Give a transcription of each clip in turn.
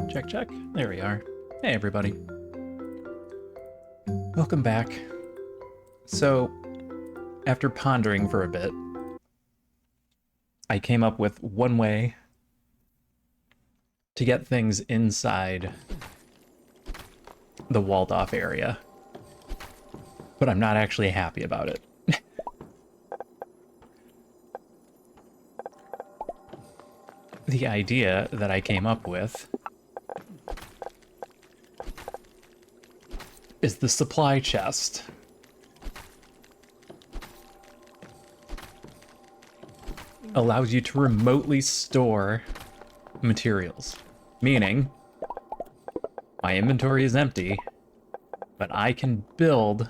Check, check. There we are. Hey, everybody. Welcome back. So, after pondering for a bit, I came up with one way to get things inside the walled-off area, but I'm not actually happy about it. The idea that I came up with is the supply chest. Allows you to remotely store materials, meaning my inventory is empty, but I can build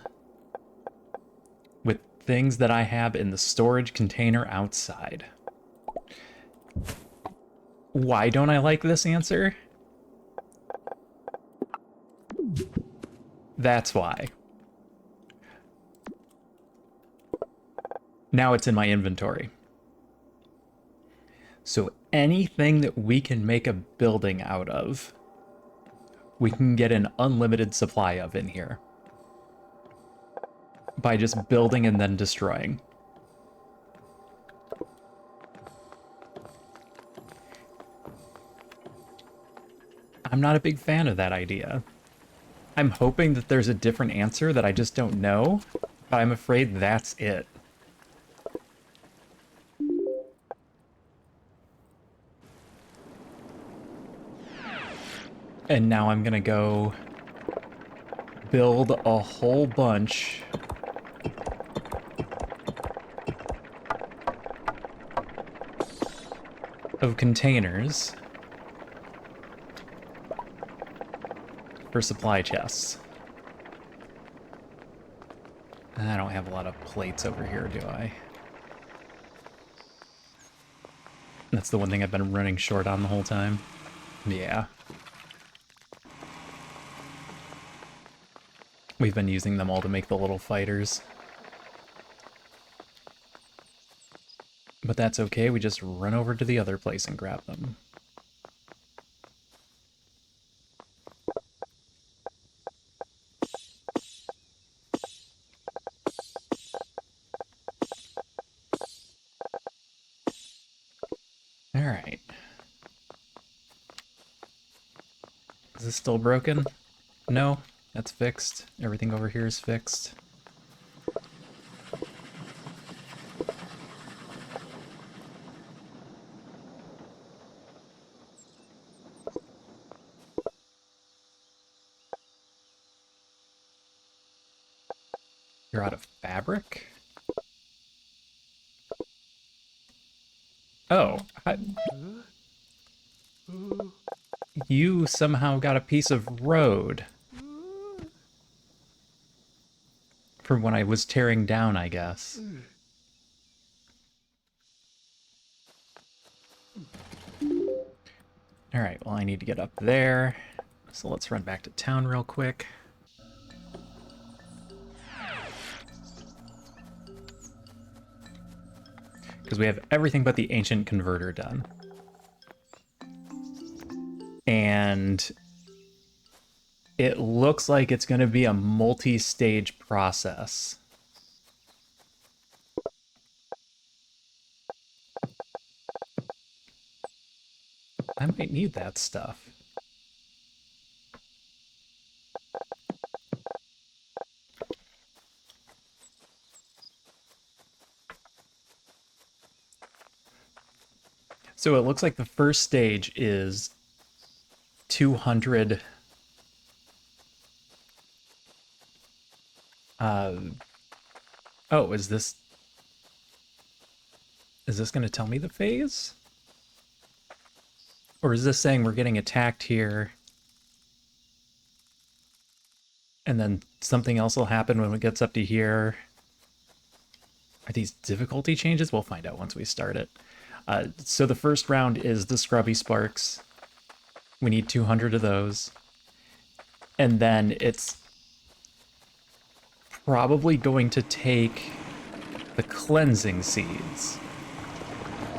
with things that I have in the storage container outside. Why don't I like this answer? That's why. Now it's in my inventory. So anything that we can make a building out of, we can get an unlimited supply of in here. By just building and then destroying. I'm not a big fan of that idea. I'm hoping that there's a different answer that I just don't know, but I'm afraid that's it. And now I'm gonna go build a whole bunch of containers for supply chests. I don't have a lot of plates over here, do I? That's the one thing I've been running short on the whole time. Yeah. We've been using them all to make the little fighters. But that's okay, we just run over to the other place and grab them. Alright. Is this still broken? No, that's fixed. Everything over here is fixed. You're out of fabric? Oh, you somehow got a piece of road from when I was tearing down, I guess. Alright, well I need to get up there, so let's run back to town real quick. Because we have everything but the ancient converter done. And it looks like it's going to be a multi-stage process. I might need that stuff. So it looks like the first stage is 200... Oh, is this going to tell me the phase? Or is this saying we're getting attacked here, and then something else will happen when it gets up to here? Are these difficulty changes? We'll find out once we start it. So the first round is the scrubby sparks. We need 200 of those. And then it's probably going to take the cleansing seeds,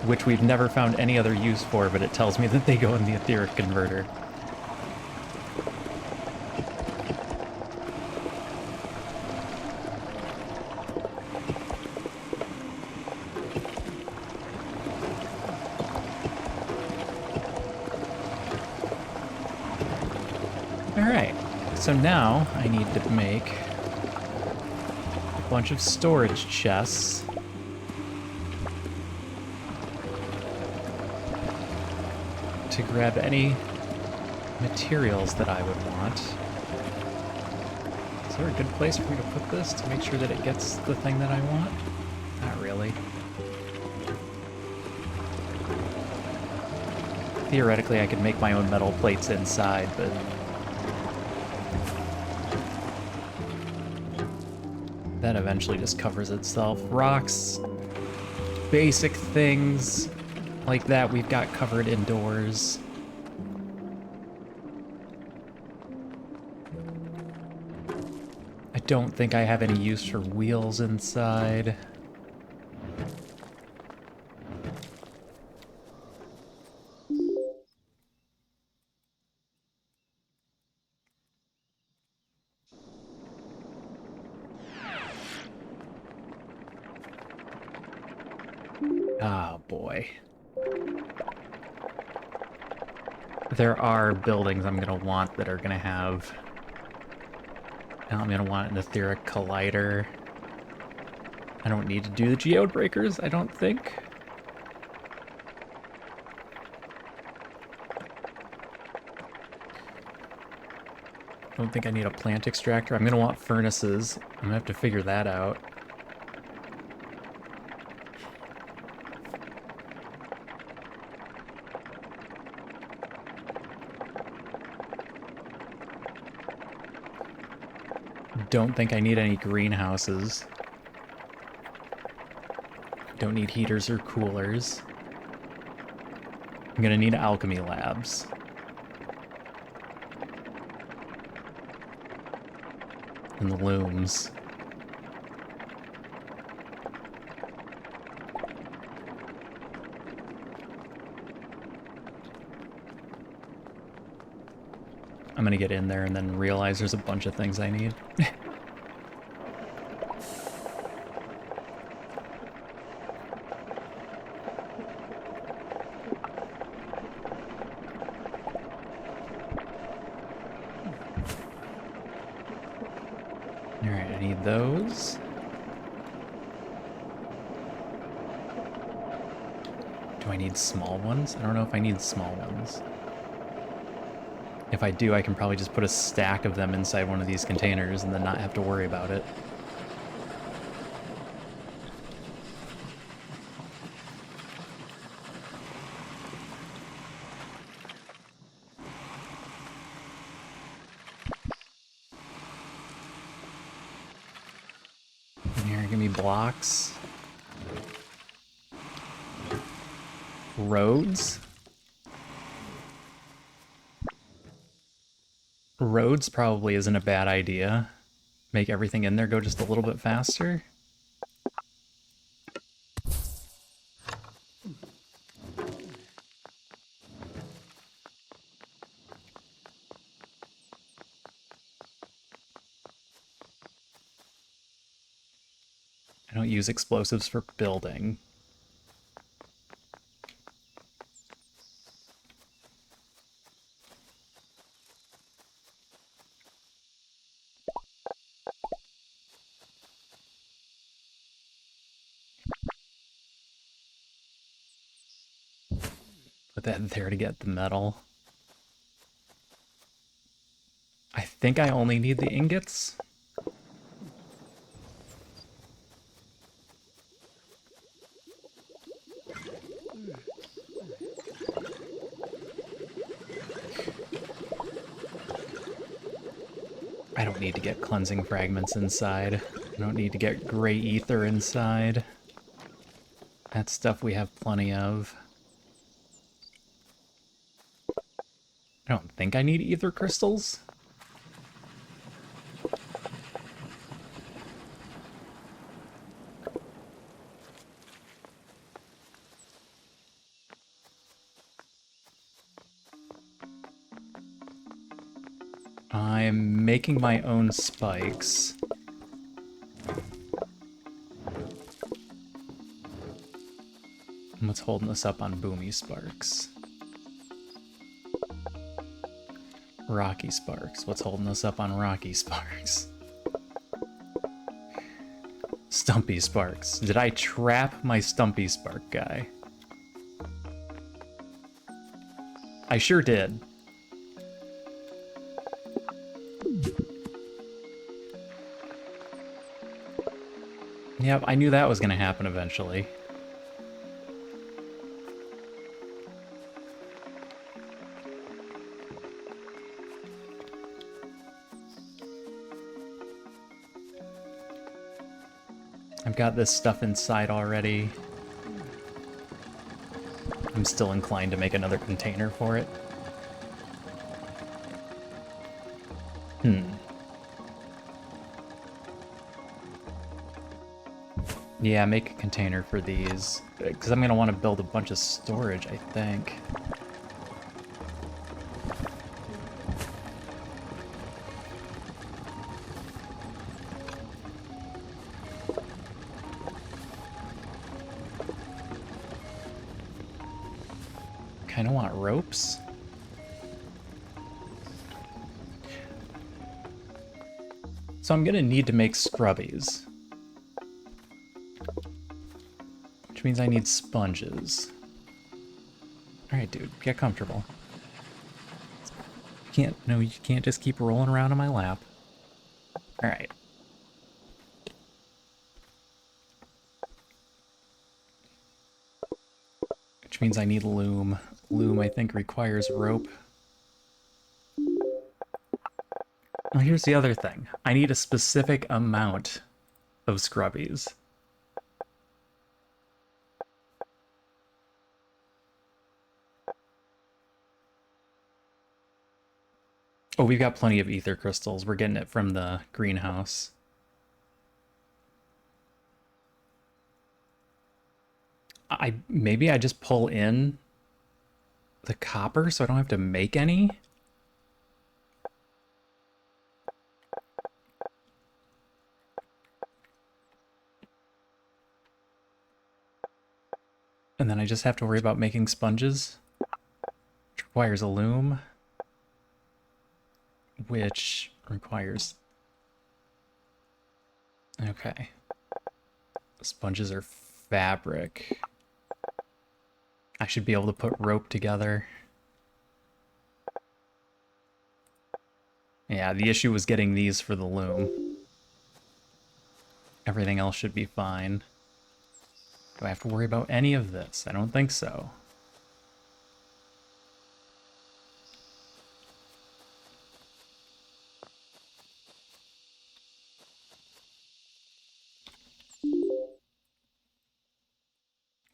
which we've never found any other use for, but it tells me that they go in the etheric converter. Alright, so now I need to make a bunch of storage chests. To grab any materials that I would want. Is there a good place for me to put this to make sure that it gets the thing that I want? Not really. Theoretically, I could make my own metal plates inside, but that eventually just covers itself. Rocks, basic things like that we've got covered indoors. I don't think I have any use for wheels inside. Oh boy. There are buildings I'm gonna want that are gonna have... I'm gonna want an etheric collider. I don't need to do the geode breakers, I don't think. I don't think I need a plant extractor. I'm gonna want furnaces. I'm gonna have to figure that out. Don't think I need any greenhouses. Don't need heaters or coolers. I'm gonna need alchemy labs. And the looms. I'm gonna get in there and then realize there's a bunch of things I need. Alright, I need those. Do I need small ones? I don't know if I need small ones. If I do, I can probably just put a stack of them inside one of these containers and then not have to worry about it. And here, give me blocks. Roads. Roads probably isn't a bad idea. Make everything in there go just a little bit faster. I don't use explosives for building. Put that there to get the metal. I think I only need the ingots. I don't need to get cleansing fragments inside. I don't need to get gray ether inside. That stuff we have plenty of. I don't think I need ether crystals. I'm making my own spikes. And what's holding us up on Boomy Sparks? Rocky Sparks. What's holding us up on Rocky Sparks? Stumpy Sparks. Did I trap my Stumpy Spark guy? I sure did. Yep, I knew that was going to happen eventually. I've got this stuff inside already. I'm still inclined to make another container for it. Yeah, make a container for these. Because I'm going to want to build a bunch of storage, I think. Kind of want ropes. So I'm going to need to make scrubbies. Which means I need sponges. Alright, dude, get comfortable. You can't just keep rolling around on my lap. Alright. Which means I need loom. Loom, I think, requires rope. Well, here's the other thing. I need a specific amount of scrubbies. Oh, we've got plenty of ether crystals. We're getting it from the greenhouse. Maybe I just pull in the copper so I don't have to make any? And then I just have to worry about making sponges, which requires a loom, which requires... Okay. Sponges are fabric. I should be able to put rope together. Yeah, the issue was getting these for the loom. Everything else should be fine. Do I have to worry about any of this? I don't think so.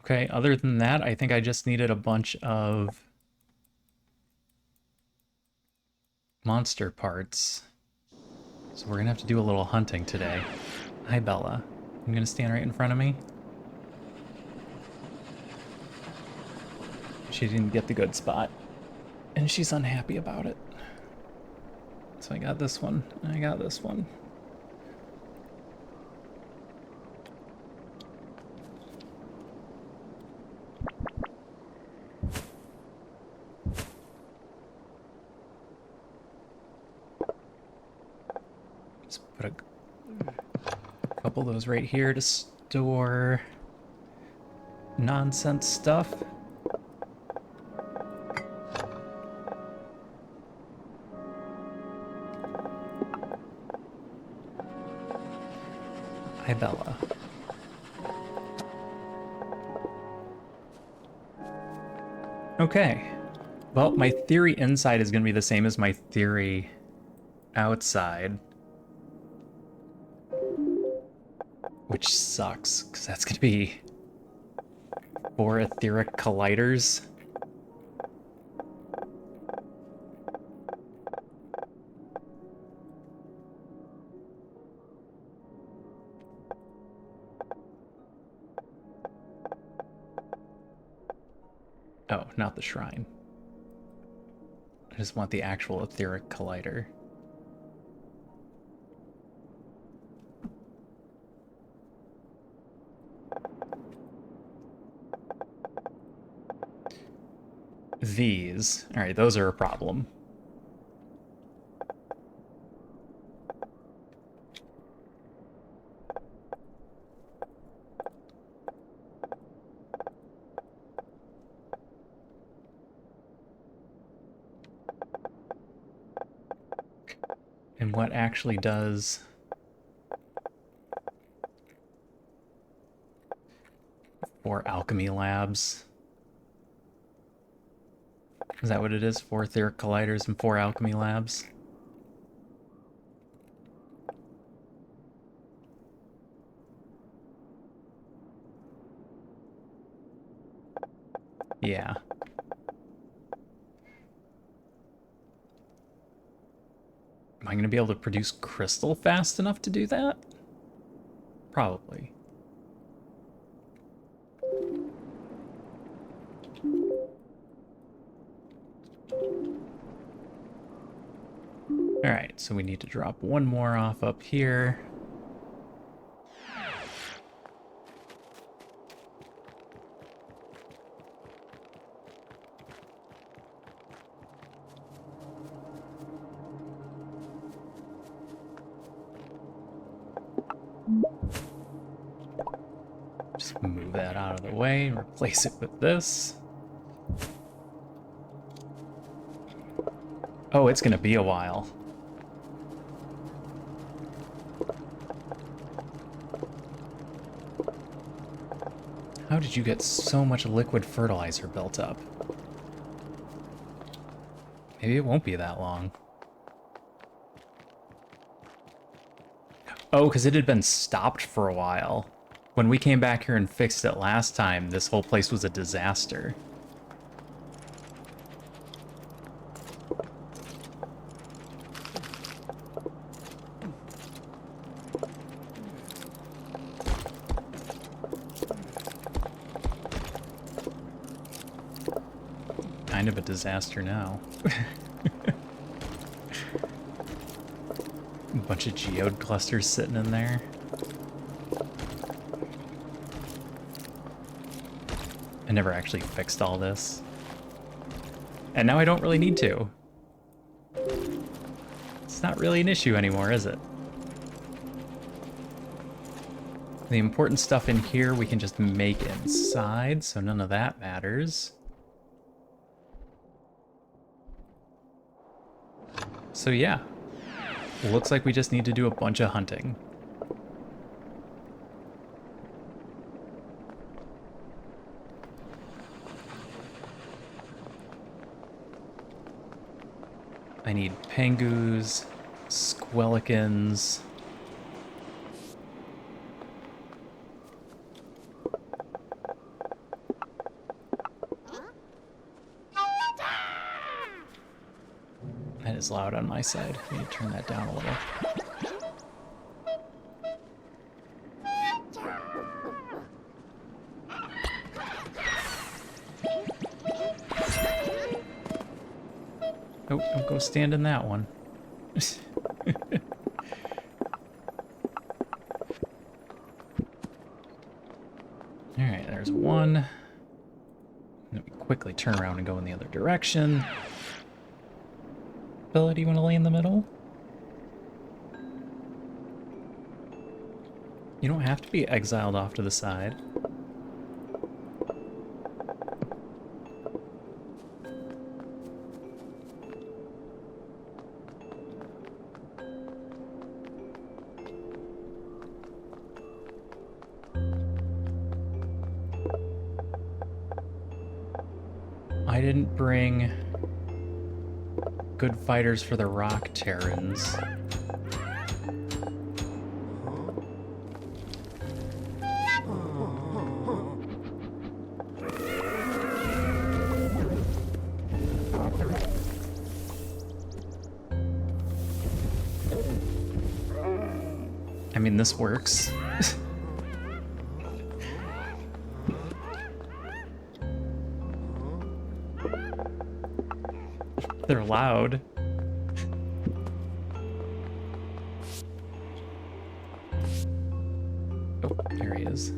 Okay, other than that, I think I just needed a bunch of monster parts. So we're gonna have to do a little hunting today. Hi, Bella. You gonna stand right in front of me? She didn't get the good spot, and she's unhappy about it. So I got this one, and I got this one. Let's put a couple of those right here to store nonsense stuff. Hi, Bella. Okay. Well, my theory inside is going to be the same as my theory outside. Which sucks, because that's going to be 4 etheric colliders. Oh, not the shrine. I just want the actual etheric collider. These. Alright, those are a problem. what actually does... Four alchemy labs. Is that what it is? 4 etheric colliders and 4 alchemy labs? Yeah. Am I going to be able to produce crystal fast enough to do that? Probably. Alright, so we need to drop one more off up here. Just move that out of the way and replace it with this. Oh, it's gonna be a while. How did you get so much liquid fertilizer built up? Maybe it won't be that long. Oh, because it had been stopped for a while. When we came back here and fixed it last time, this whole place was a disaster. Kind of a disaster now. A bunch of geode clusters sitting in there. I never actually fixed all this. And now I don't really need to. It's not really an issue anymore, is it? The important stuff in here we can just make inside, so none of that matters. So yeah, looks like we just need to do a bunch of hunting. I need pangoos, squelicans. That is loud on my side. I need to turn that down a little. Oh, don't go stand in that one. Alright, there's one. Let me quickly turn around and go in the other direction. Bella, do you want to lay in the middle? You don't have to be exiled off to the side. I didn't bring good fighters for the rock Terrans. I mean, this works. They're loud. Oh, there he is.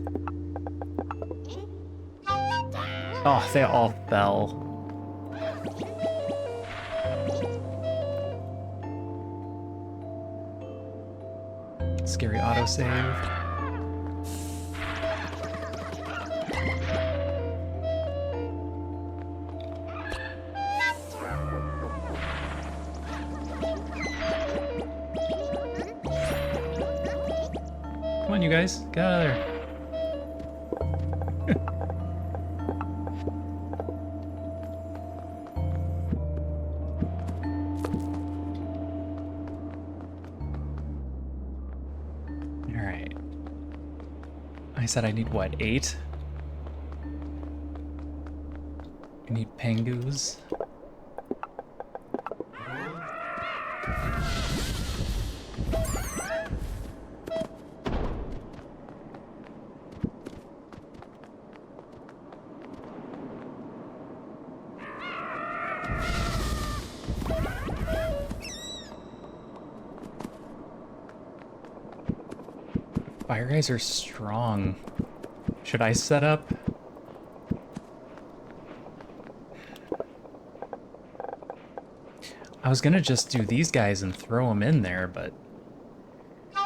Oh, they all fell. Scary autosave. on, you guys. Get out of there. Alright. I said I need what, 8? I need pengus. Fire guys are strong. Should I set up? I was gonna just do these guys and throw them in there, but... I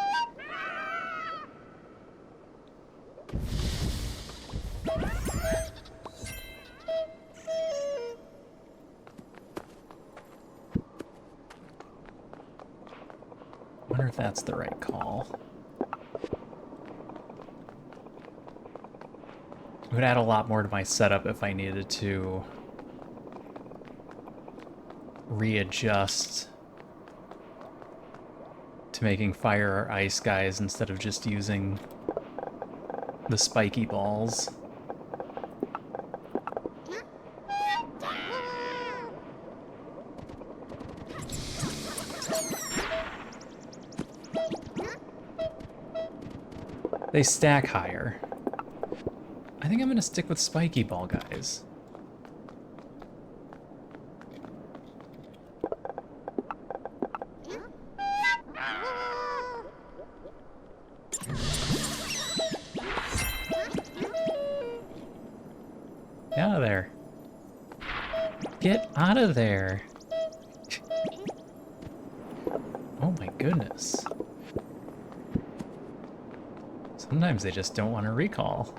wonder if that's the right call. It would add a lot more to my setup if I needed to readjust to making fire or ice guys instead of just using the spiky balls. They stack higher. I think I'm gonna stick with spiky ball guys. Get out of there. Get out of there. Oh my goodness. Sometimes they just don't want to recall.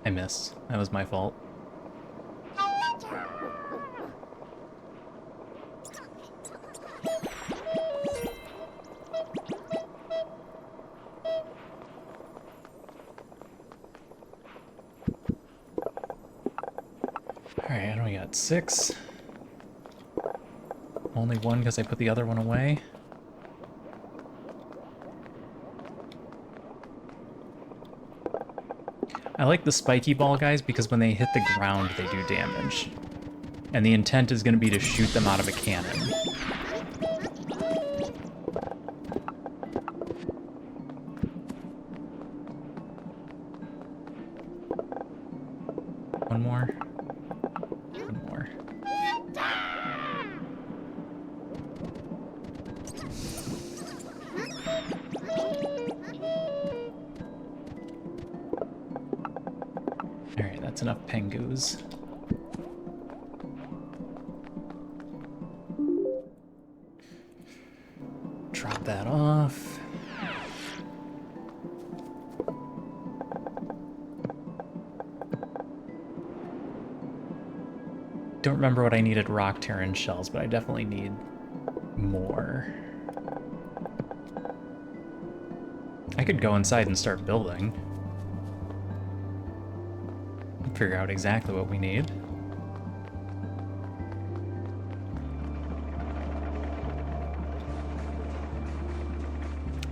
I missed. That was my fault. Alright, I only got 6. Only 1 because I put the other one away. I like the spiky ball guys because when they hit the ground, they do damage. And the intent is going to be to shoot them out of a cannon. One more. One more. Alright, that's enough pengus. Drop that off. Don't remember what I needed rock Terran shells, but I definitely need more. I could go inside and start building. Figure out exactly what we need.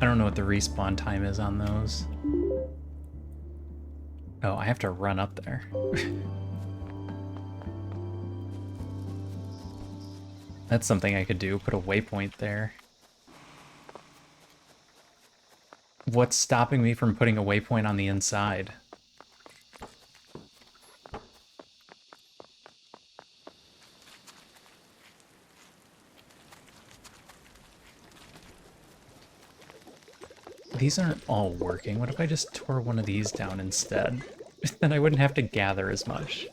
I don't know what the respawn time is on those. Oh, I have to run up there. That's something I could do, put a waypoint there. What's stopping me from putting a waypoint on the inside? These aren't all working. What if I just tore one of these down instead? Then I wouldn't have to gather as much.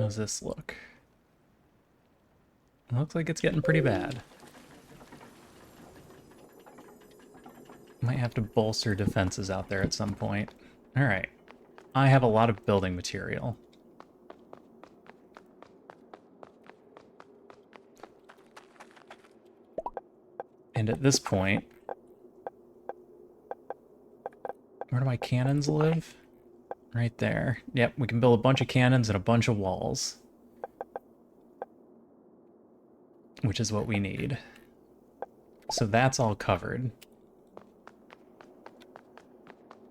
How's this look? It looks like it's getting pretty bad. Might have to bolster defenses out there at some point. Alright. I have a lot of building material. And at this point... Where do my cannons live? Right there. Yep, we can build a bunch of cannons and a bunch of walls. Which is what we need. So that's all covered.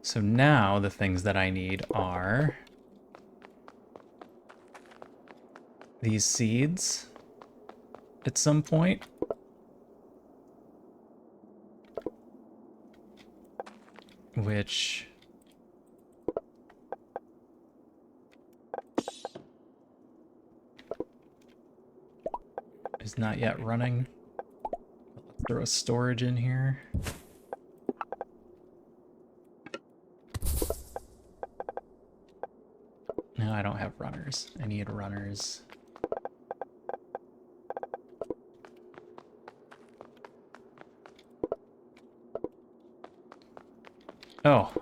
So now the things that I need are these seeds at some point. Which is not yet running. Let's throw a storage in here. No, I don't have runners. I need runners. Oh,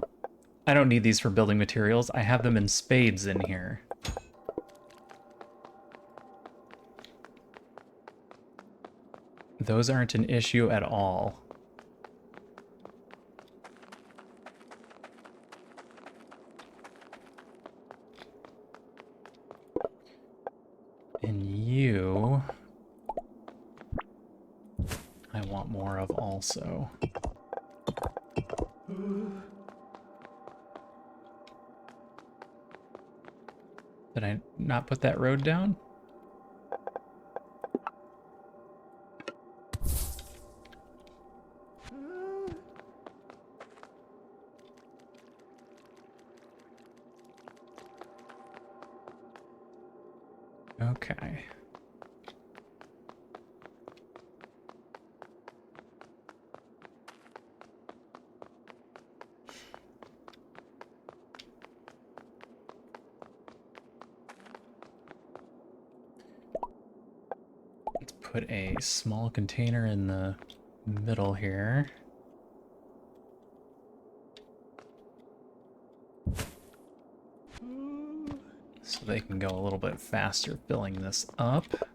I don't need these for building materials. I have them in spades in here. Those aren't an issue at all. And you... I want more of also. Did I not put that road down? Okay. Let's put a small container in the middle here. So they can go a little bit faster filling this up.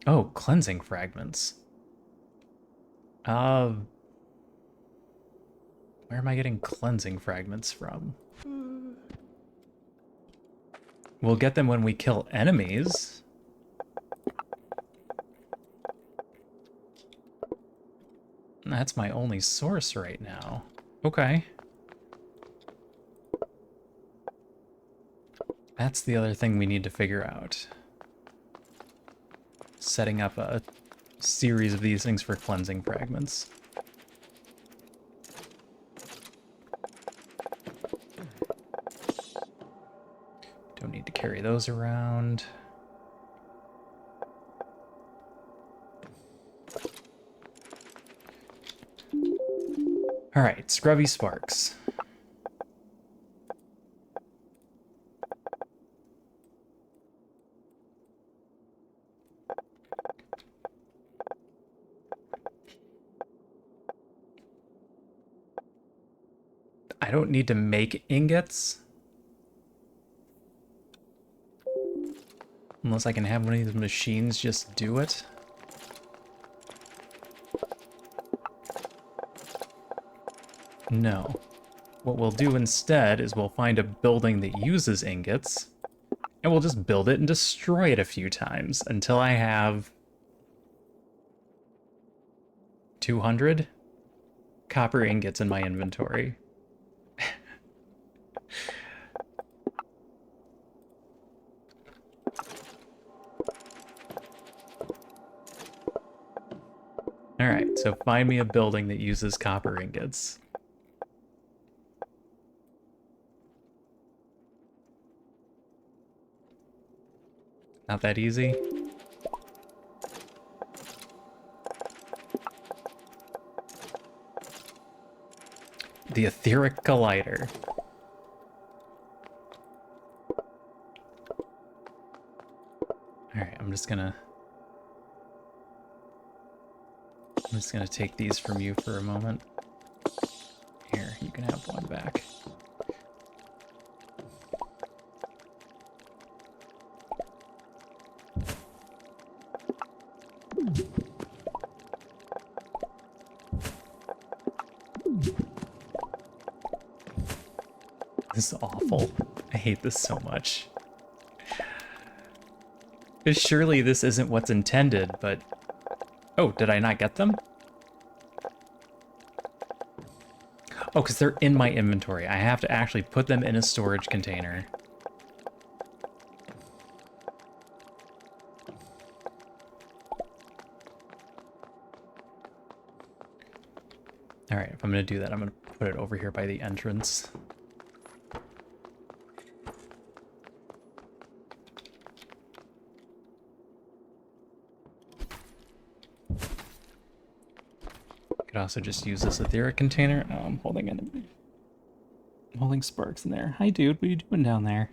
Oh, cleansing fragments. Where am I getting cleansing fragments from? We'll get them when we kill enemies. That's my only source right now. Okay. That's the other thing we need to figure out. Setting up a series of these things for cleansing fragments. Don't need to carry those around. Alright, Scrubby Sparks. I don't need to make ingots. Unless I can have one of these machines just do it. No. What we'll do instead is we'll find a building that uses ingots, and we'll just build it and destroy it a few times until I have 200 copper ingots in my inventory. Alright, so find me a building that uses copper ingots. Not that easy. The etheric collider. just gonna take these from you for a moment. Here, you can have one back. This is awful. I hate this so much. Because surely this isn't what's intended, but... Oh, did I not get them? Oh, because they're in my inventory. I have to actually put them in a storage container. Alright, if I'm going to do that, I'm going to put it over here by the entrance. Could also just use this etheric container. Oh, I'm holding sparks in there. Hi, dude. What are you doing down there?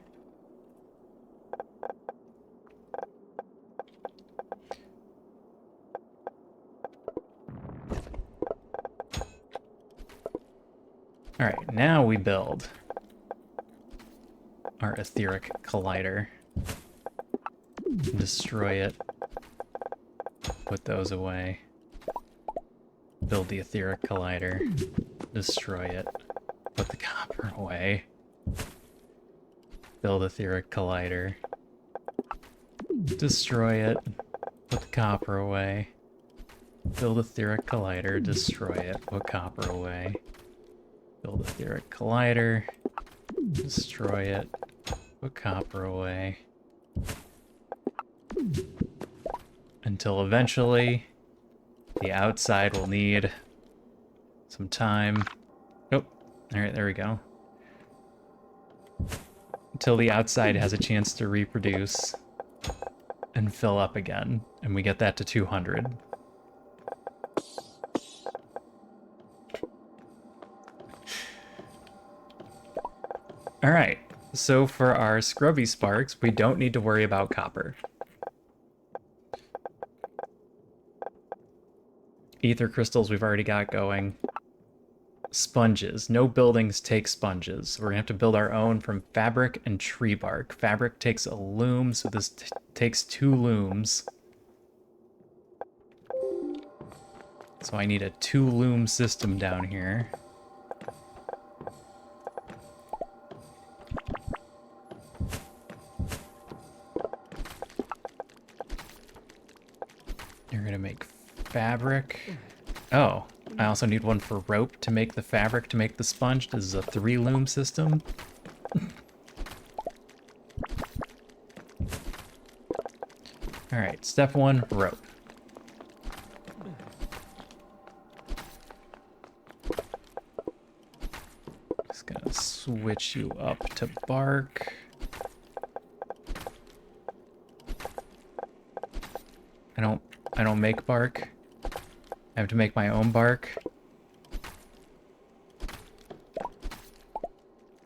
All right, now we build our etheric collider. Destroy it. Put those away. Build the etheric collider. Destroy it. Put the copper away. Build etheric collider. Destroy it. Put the copper away. Build etheric collider. Destroy it. Put copper away. Build etheric collider. Destroy it. Put copper away. Until eventually the outside will need some time. Oh, alright, there we go. Until the outside has a chance to reproduce and fill up again, and we get that to 200. Alright, so for our scrubby sparks, we don't need to worry about copper. Ether crystals we've already got going. Sponges. No buildings take sponges. We're going to have to build our own from fabric and tree bark. Fabric takes a loom, so this takes 2 looms. So I need a 2-loom system down here. You're going to make fabric. Oh, I also need one for rope to make the fabric to make the sponge. This is a 3-loom system. Alright, step 1, rope. Just gonna switch you up to bark. I don't make bark. I have to make my own bark.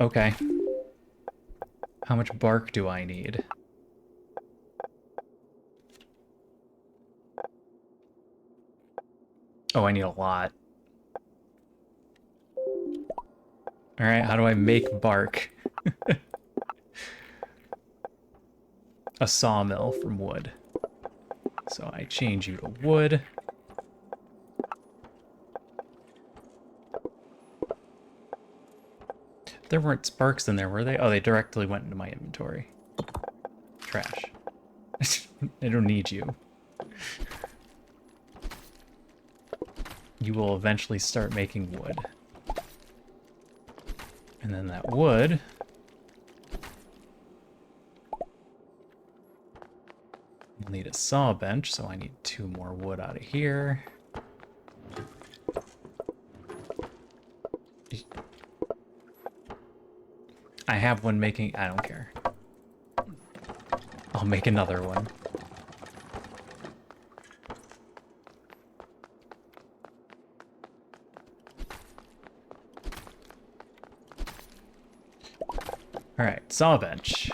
Okay. How much bark do I need? Oh, I need a lot. Alright, how do I make bark? A sawmill from wood. So I change you to wood. There weren't sparks in there, were they? Oh, they directly went into my inventory. Trash. I don't need you. You will eventually start making wood. And then that wood... We'll need a saw bench, so I need 2 more wood out of here. I have one making... I don't care. I'll make another one. Alright, saw bench.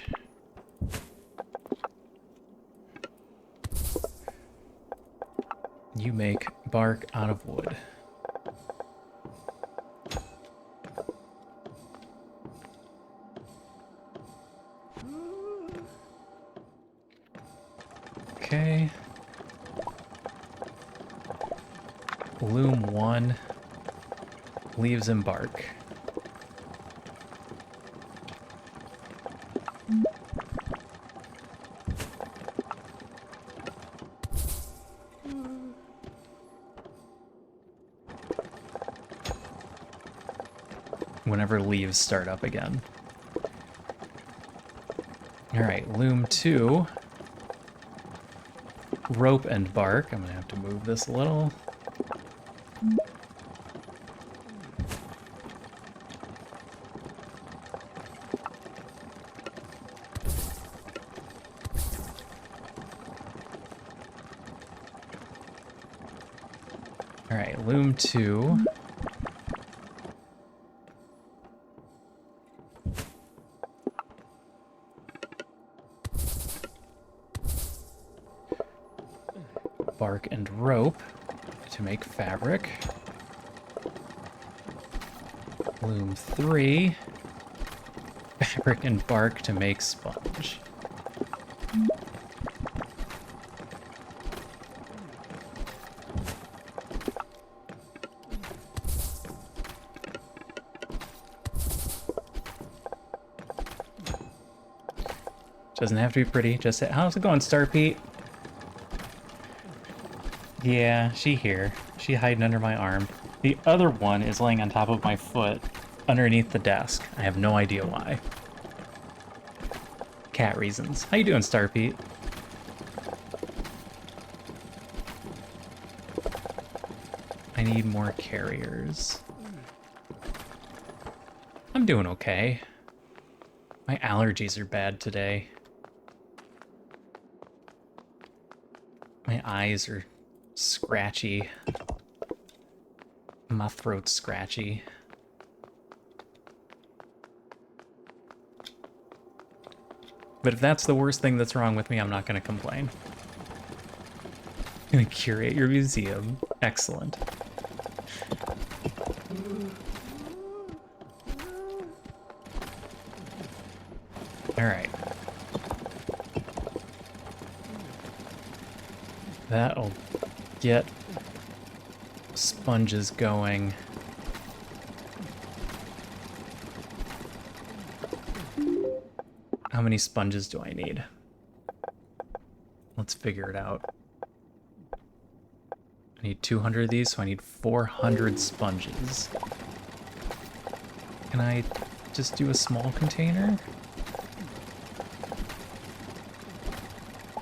You make bark out of wood. Okay. Loom 1. Leaves and bark. Whenever leaves start up again. Alright, loom 2. Rope and bark. I'm gonna have to move this a little. Alright, loom 2. Bark and rope to make fabric. Loom 3. Fabric and bark to make sponge. Doesn't have to be pretty, just say, how's it going, Star Pete? Yeah, she here. She hiding under my arm. The other one is laying on top of my foot, underneath the desk. I have no idea why. Cat reasons. How you doing, Star Pete? I need more carriers. I'm doing okay. My allergies are bad today. My eyes are scratchy. My throat's scratchy. But if that's the worst thing that's wrong with me, I'm not going to complain. I'm going to curate your museum. Excellent. Alright. That'll get sponges going. How many sponges do I need? Let's figure it out. I need 200 of these, so I need 400 sponges. Can I just do a small container?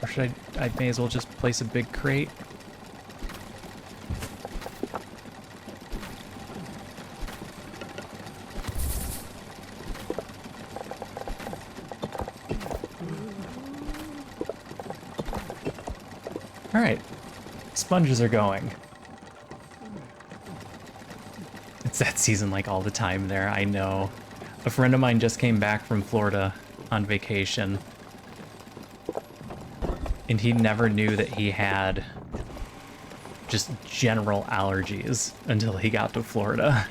Or should I may as well just place a big crate? Alright, sponges are going. It's that season like all the time there, I know. A friend of mine just came back from Florida on vacation. And he never knew that he had just general allergies until he got to Florida.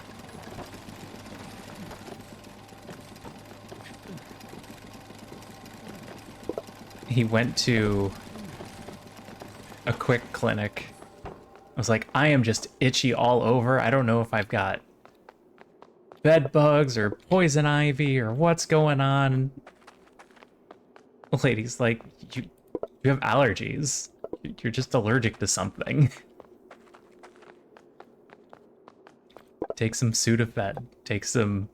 He went to a quick clinic. I was like, I am just itchy all over. I don't know if I've got bed bugs or poison ivy or what's going on. The lady's like, you have allergies. You're just allergic to something. Take some Sudafed. Take some...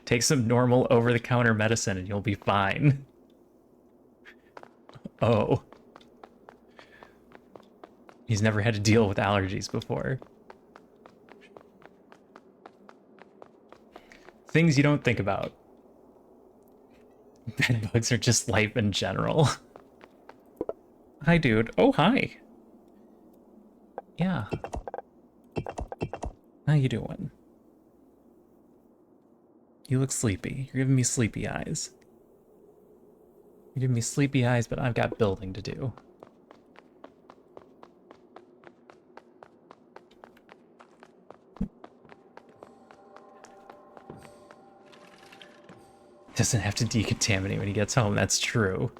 Take some normal over-the-counter medicine and you'll be fine. Oh. He's never had to deal with allergies before. Things you don't think about. Bed bugs are just life in general. Hi, dude. Oh, hi. Yeah. How you doing? You look sleepy. You're giving me sleepy eyes. You're giving me sleepy eyes, but I've got building to do. Doesn't have to decontaminate when he gets home, that's true.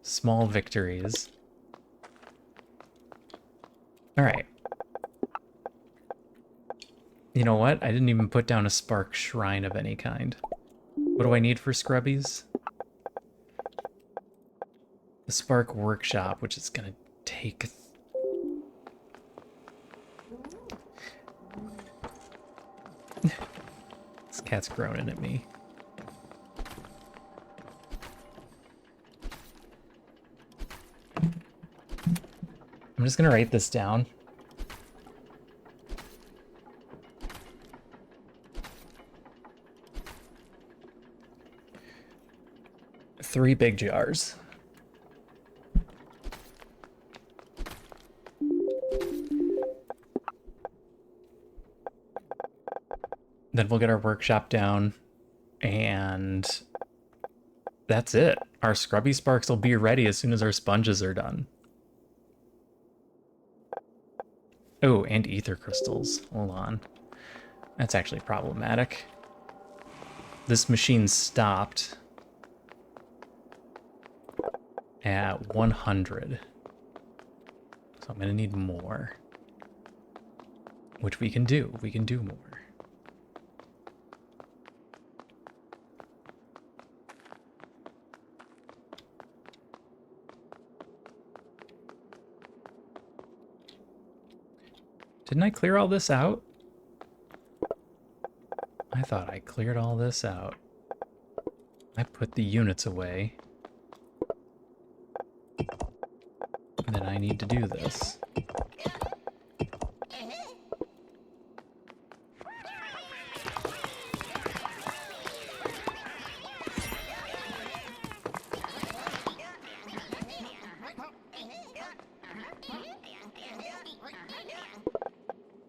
Small victories. Alright. You know what? I didn't even put down a spark shrine of any kind. What do I need for scrubbies? The spark workshop, which is gonna take... This cat's groaning at me. I'm just gonna write this down. Three big jars. Then we'll get our workshop down, and that's it. Our scrubby sparks will be ready as soon as our sponges are done. Oh, and ether crystals. Hold on. That's actually problematic. This machine stopped at 100. So I'm gonna need more. Which we can do. We can do more. Didn't I clear all this out? I thought I cleared all this out. I put the units away. And then I need to do this.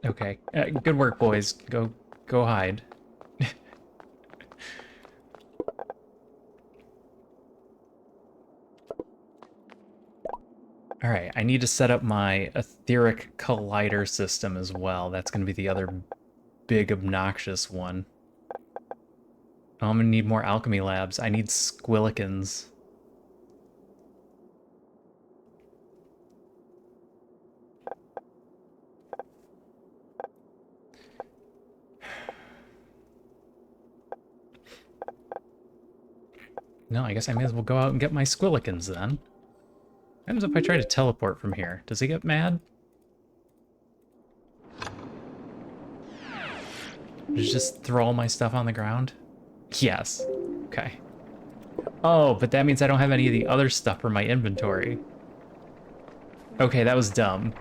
Okay, good work, boys. Go hide. Alright, I need to set up my etheric collider system as well. That's going to be the other big obnoxious one. Oh, I'm going to need more alchemy labs. I need squillikins. No, I guess I may as well go out and get my squillikins then. What happens if I try to teleport from here? Does he get mad? Just throw all my stuff on the ground? Yes. Okay. Oh, but that means I don't have any of the other stuff for my inventory. Okay, that was dumb.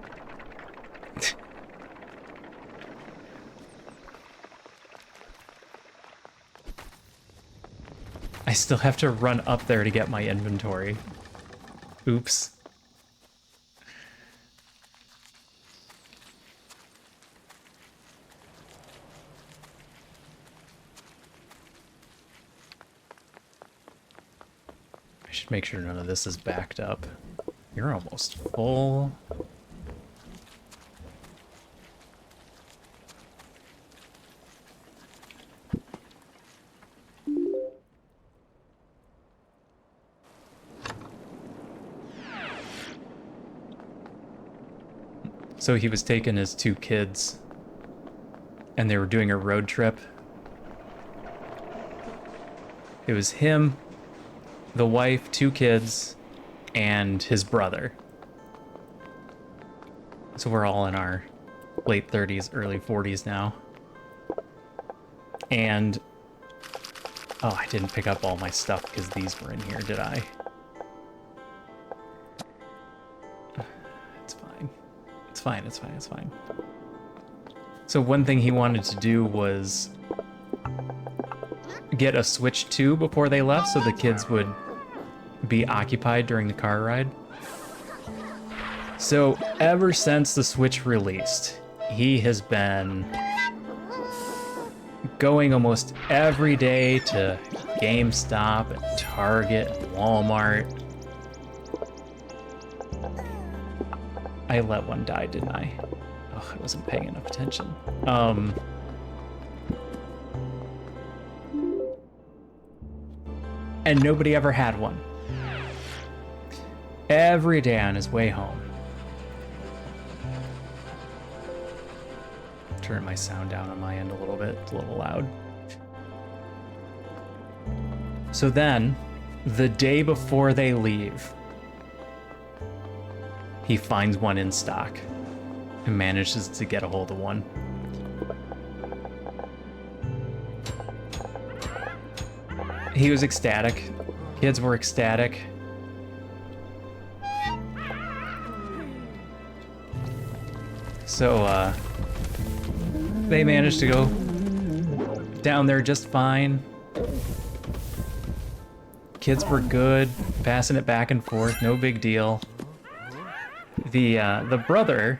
I still have to run up there to get my inventory. Oops. I should make sure none of this is backed up. You're almost full. So he was taking his two kids, and they were doing a road trip. It was him, the wife, two kids, and his brother. So we're all in our late 30s, early 40s now. And, oh, I didn't pick up all my stuff because these were in here, did I? It's fine. So one thing he wanted to do was get a Switch 2 before they left so the kids would be occupied during the car ride. So ever since the Switch released, he has been going almost every day to GameStop and Target and Walmart. I let one die, didn't I? Oh, I wasn't paying enough attention. And nobody ever had one. Every day on his way home. Turn my sound down on my end a little bit. It's a little loud. So then, the day before they leave, he finds one in stock and manages to get a hold of one. He was ecstatic. Kids were ecstatic. So, they managed to go down there just fine. Kids were good, passing it back and forth, no big deal. The brother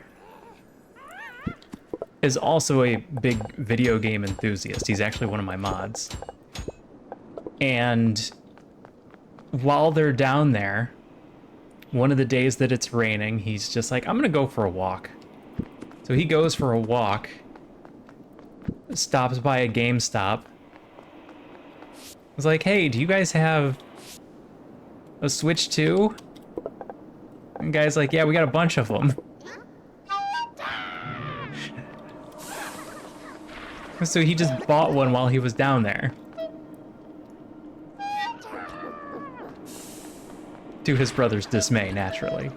is also a big video game enthusiast. He's actually one of my mods. And while they're down there, one of the days that it's raining, he's just like, I'm gonna go for a walk. So he goes for a walk, stops by a GameStop. Was like, hey, do you guys have a Switch 2? And guy's like, yeah, we got a bunch of them. So he just bought one while he was down there. To his brother's dismay, naturally.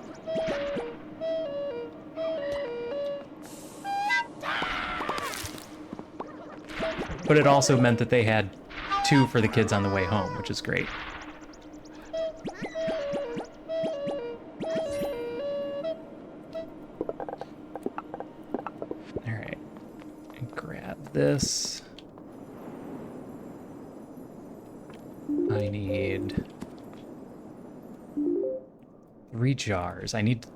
But it also meant that they had 2 for the kids on the way home, which is great. Alright. Grab this. I need 3 jars. I need to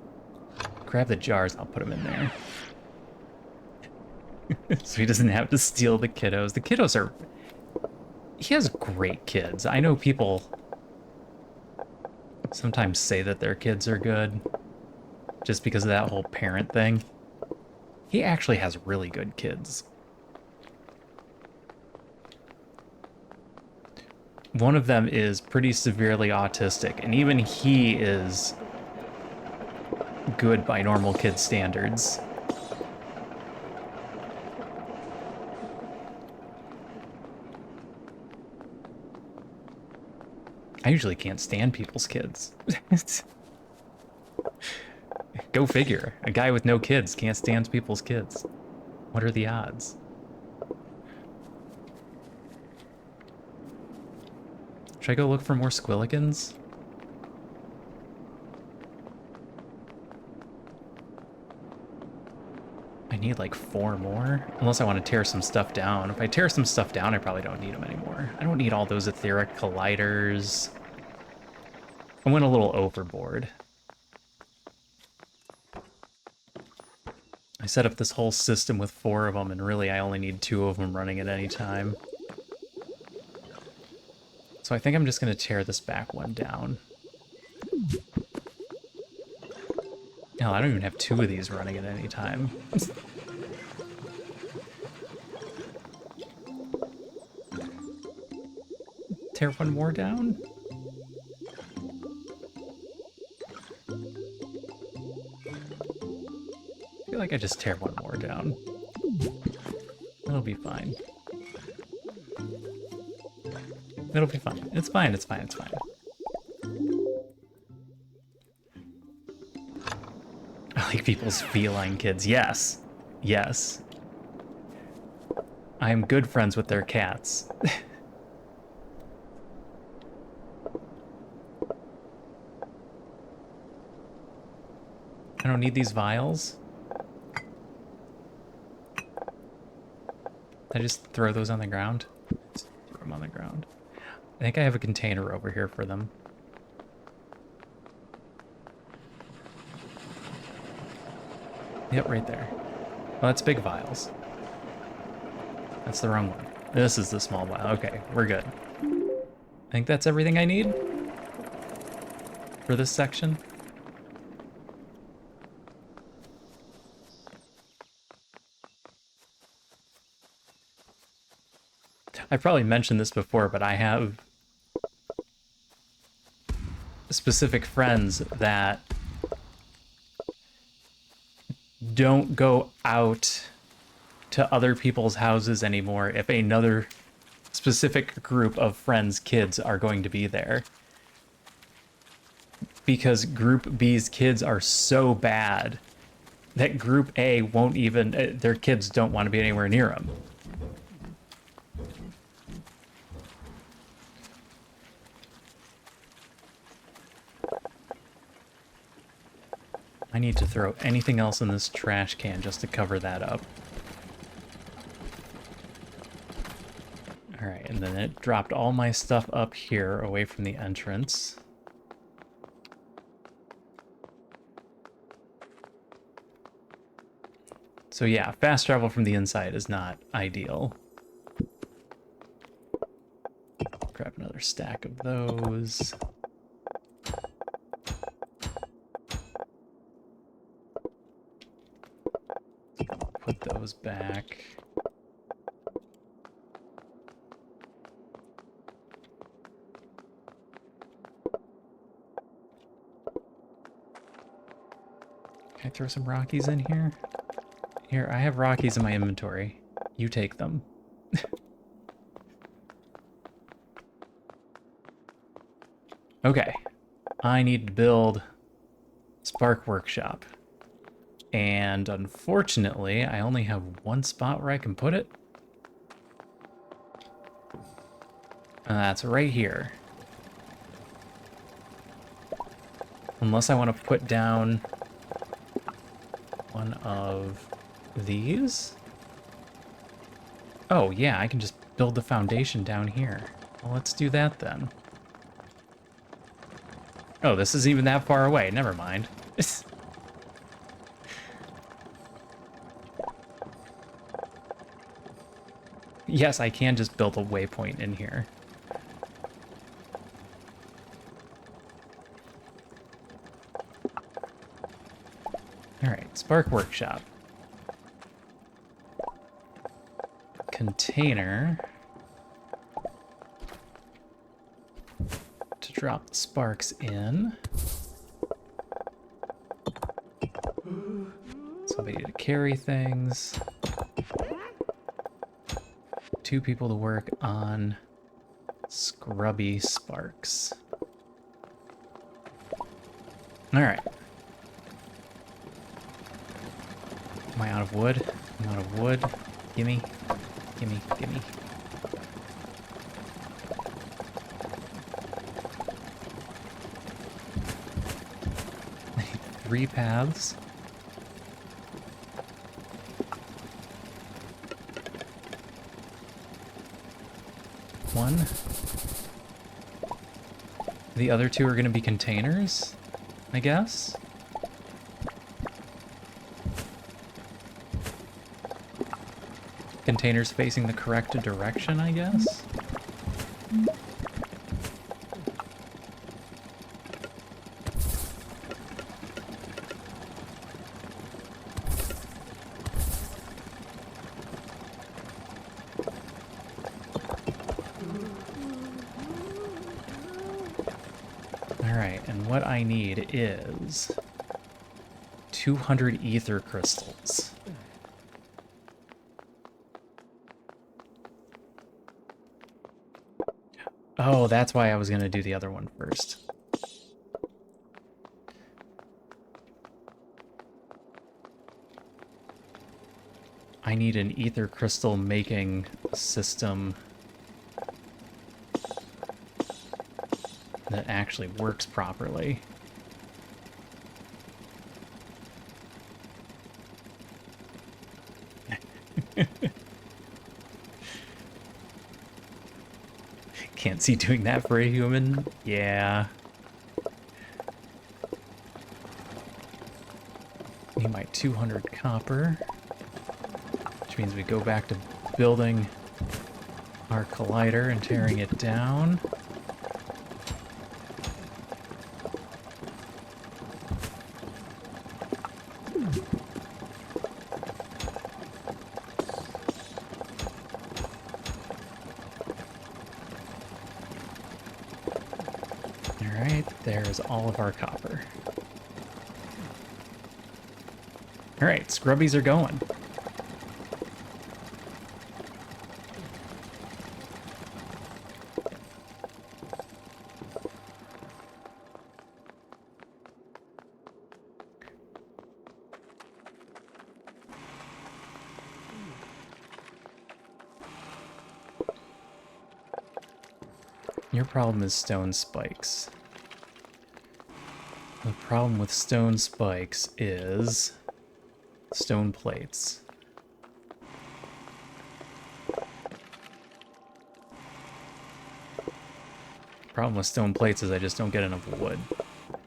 grab the jars. I'll put them in there. So he doesn't have to steal the kiddos. The kiddos are... He has great kids. I know people sometimes say that their kids are good just because of that whole parent thing. He actually has really good kids. One of them is pretty severely autistic, and even he is good by normal kid standards. I usually can't stand people's kids. Go figure. A guy with no kids can't stand people's kids. What are the odds? Should I go look for more squillikins? I need like 4 more. Unless I want to tear some stuff down. If I tear some stuff down, I probably don't need them anymore. I don't need all those etheric colliders. I went a little overboard. I set up this whole system with 4 of them, and really I only need 2 of them running at any time. So I think I'm just going to tear this back one down. Hell, I don't even have 2 of these running at any time. Tear one more down? I feel like I just tear one more down. It'll be fine. It'll be fine. It's fine, it's fine, it's fine. I like people's feline kids. Yes. Yes. I am good friends with their cats. I don't need these vials. I just throw those on the ground. Just throw them on the ground. I think I have a container over here for them. Yep, right there. Well, that's big vials. That's the wrong one. This is the small vial. Okay, we're good. I think that's everything I need for this section. I've probably mentioned this before, but I have specific friends that don't go out to other people's houses anymore if another specific group of friends' kids are going to be there. Because Group B's kids are so bad that Group A won't even, their kids don't want to be anywhere near them. I need to throw anything else in this trash can just to cover that up. Alright, and then it dropped all my stuff up here away from the entrance. So yeah, fast travel from the inside is not ideal. Grab another stack of those. Put those back. Can I throw some Rockies in here? Here, I have Rockies in my inventory. You take them. Okay. I need to build Spark Workshop. And unfortunately, I only have one spot where I can put it. And that's right here. Unless I want to put down one of these? Oh, yeah, I can just build the foundation down here. Well, let's do that then. Oh, this isn't even that far away. Never mind. Yes, I can just build a waypoint in here. Alright, Spark Workshop. Container to drop the sparks in. Somebody to carry things. 2 people to work on scrubby sparks. Alright. Am I out of wood? I'm out of wood. Gimme. Gimme. Gimme. I need 3 paths. One. The other 2 are going to be containers, I guess. Containers facing the correct direction, I guess. Alright, and what I need is 200 ether crystals. Oh, that's why I was going to do the other one first. I need an ether crystal making system that actually works properly. Can't see doing that for a human. Yeah. Need my 200 copper. Which means we go back to building our collider and tearing it down. There's all of our copper. Alright, scrubbies are going. Your problem is stone spikes. The problem with stone spikes is stone plates. The problem with stone plates is I just don't get enough wood.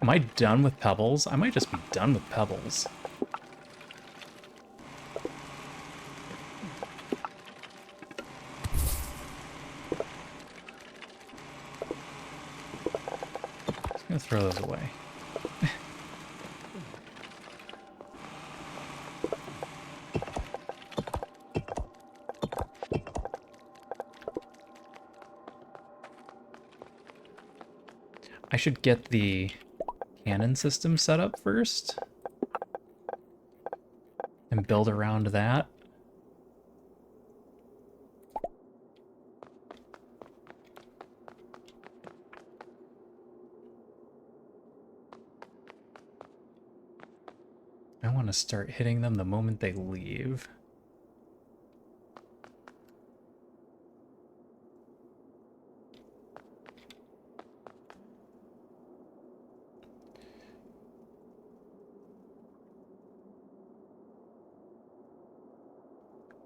Am I done with pebbles? I might just be done with pebbles. I'm gonna throw those away. I should get the cannon system set up first and build around that. I want to start hitting them the moment they leave.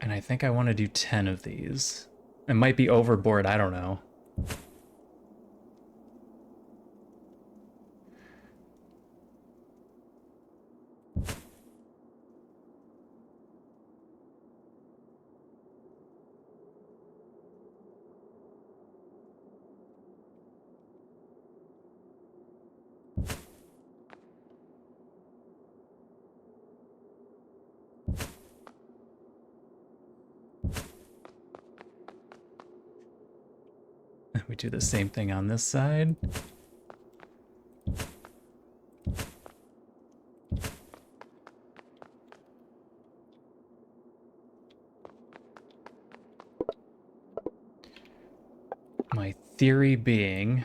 And I think I want to do 10 of these. It might be overboard, I don't know. We do the same thing on this side. My theory being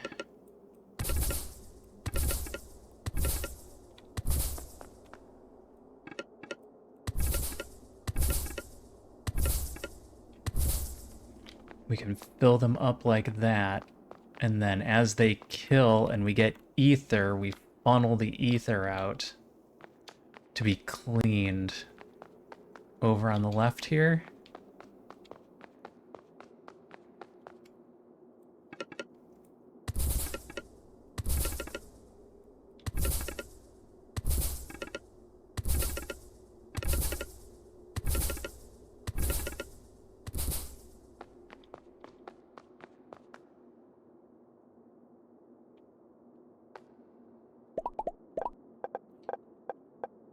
we can fill them up like that, and then as they kill and we get ether, we funnel the ether out to be cleaned over on the left here.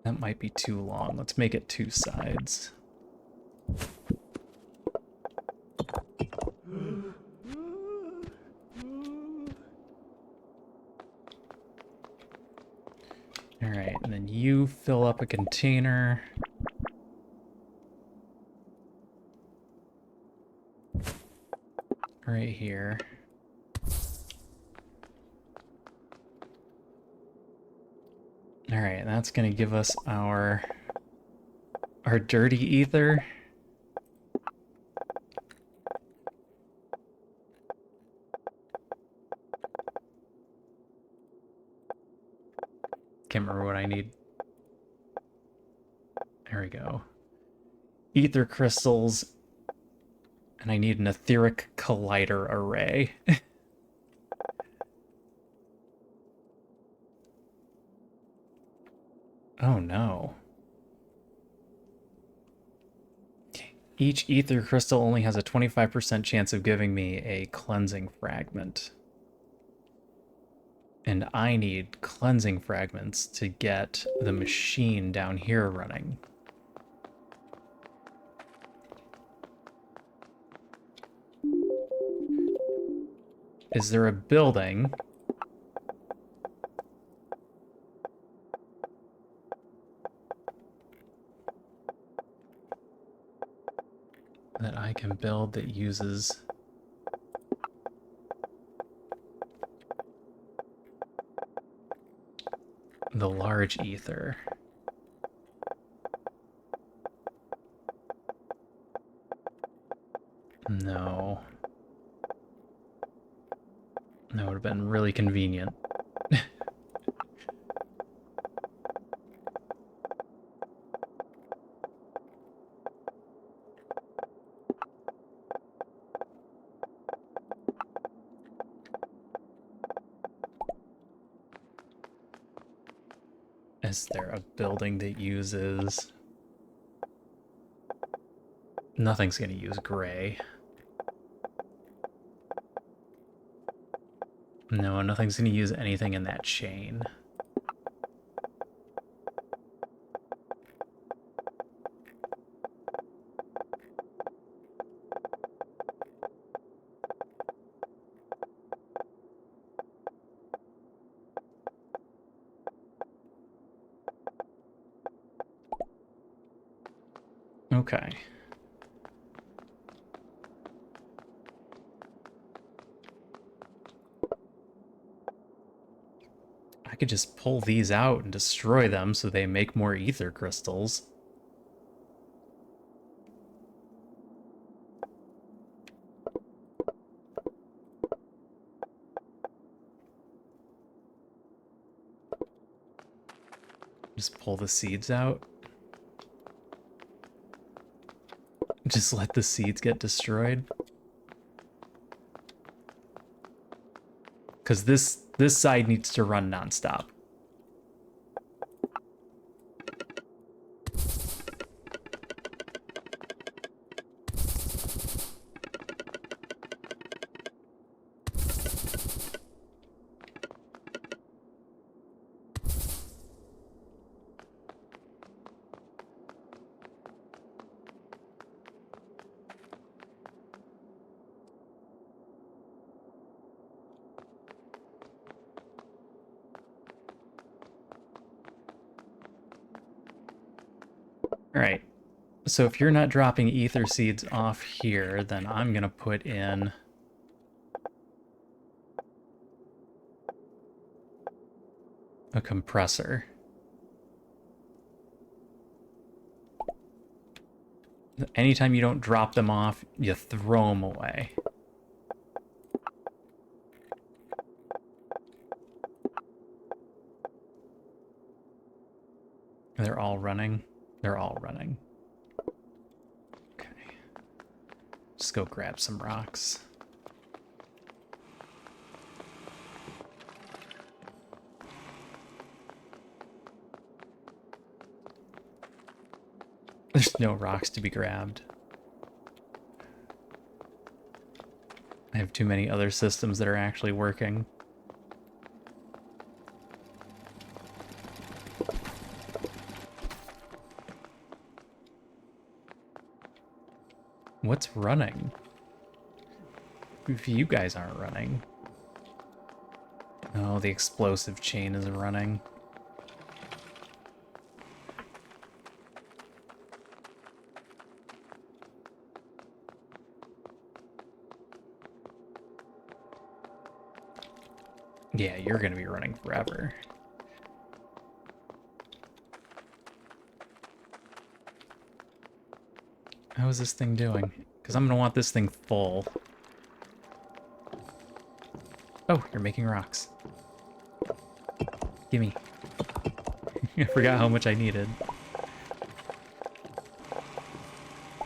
That might be too long. Let's make it 2 sides. Alright, and then you fill up a container. Right here. Alright, that's gonna give us our dirty ether. Can't remember what I need. There we go. Ether crystals. And I need an etheric collider array. Oh no. Each ether crystal only has a 25% chance of giving me a cleansing fragment. And I need cleansing fragments to get the machine down here running. Is there a building I can build that uses the large ether. No. That would have been really convenient. Is there a building that uses... Nothing's gonna use gray. No, nothing's gonna use anything in that chain. Okay. I could just pull these out and destroy them so they make more ether crystals. Just pull the seeds out. Just let the seeds get destroyed. Because this side needs to run nonstop. Alright, so if you're not dropping ether seeds off here, then I'm gonna put in a compressor. Anytime you don't drop them off, you throw them away. They're all running? They're all running. Okay. Just go grab some rocks. There's no rocks to be grabbed. I have too many other systems that are actually working. What's running? If you guys aren't running. Oh, the explosive chain is running. Yeah, you're gonna be running forever. How is this thing doing? Because I'm gonna want this thing full. Oh, you're making rocks. Gimme. I forgot how much I needed.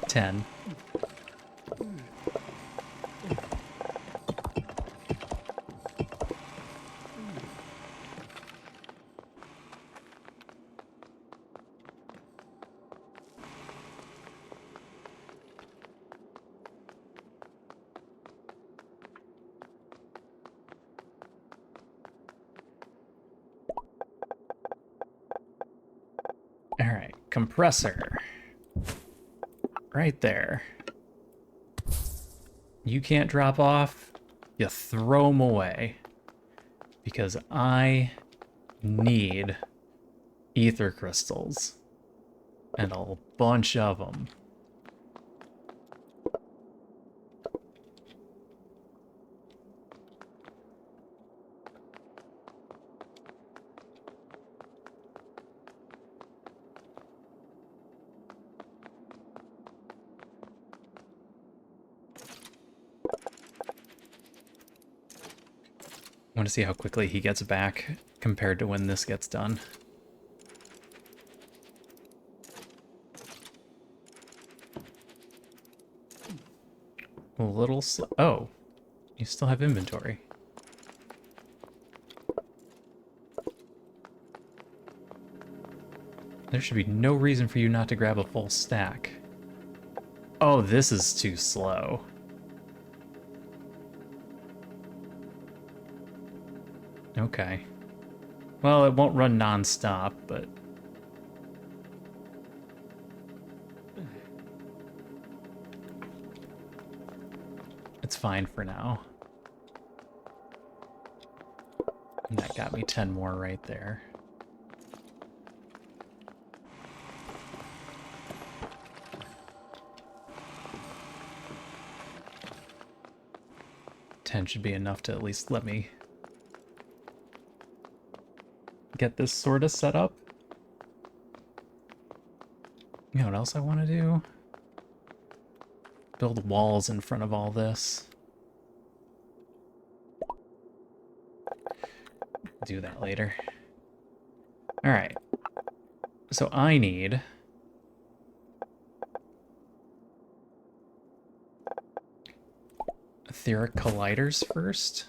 10. Alright, compressor. Right there. You can't drop off, you throw them away. Because I need ether crystals. And a bunch of them. want to see how quickly he gets back compared to when this gets done. A little slow. Oh, you still have inventory. There should be no reason for you not to grab a full stack. Oh, this is too slow. Okay. Well, it won't run non-stop, but... it's fine for now. And that got me 10 more right there. Should be enough to at least let me get this sort of set up. You know what else I want to do? Build walls in front of all this. Do that later. Alright. So I need... etheric colliders first.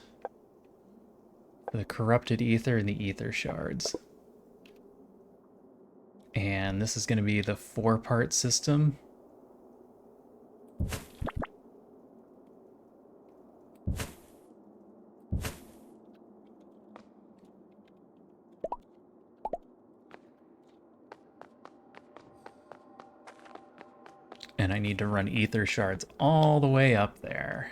For the corrupted ether and the ether shards. And this is going to be the 4-part system. And I need to run ether shards all the way up there.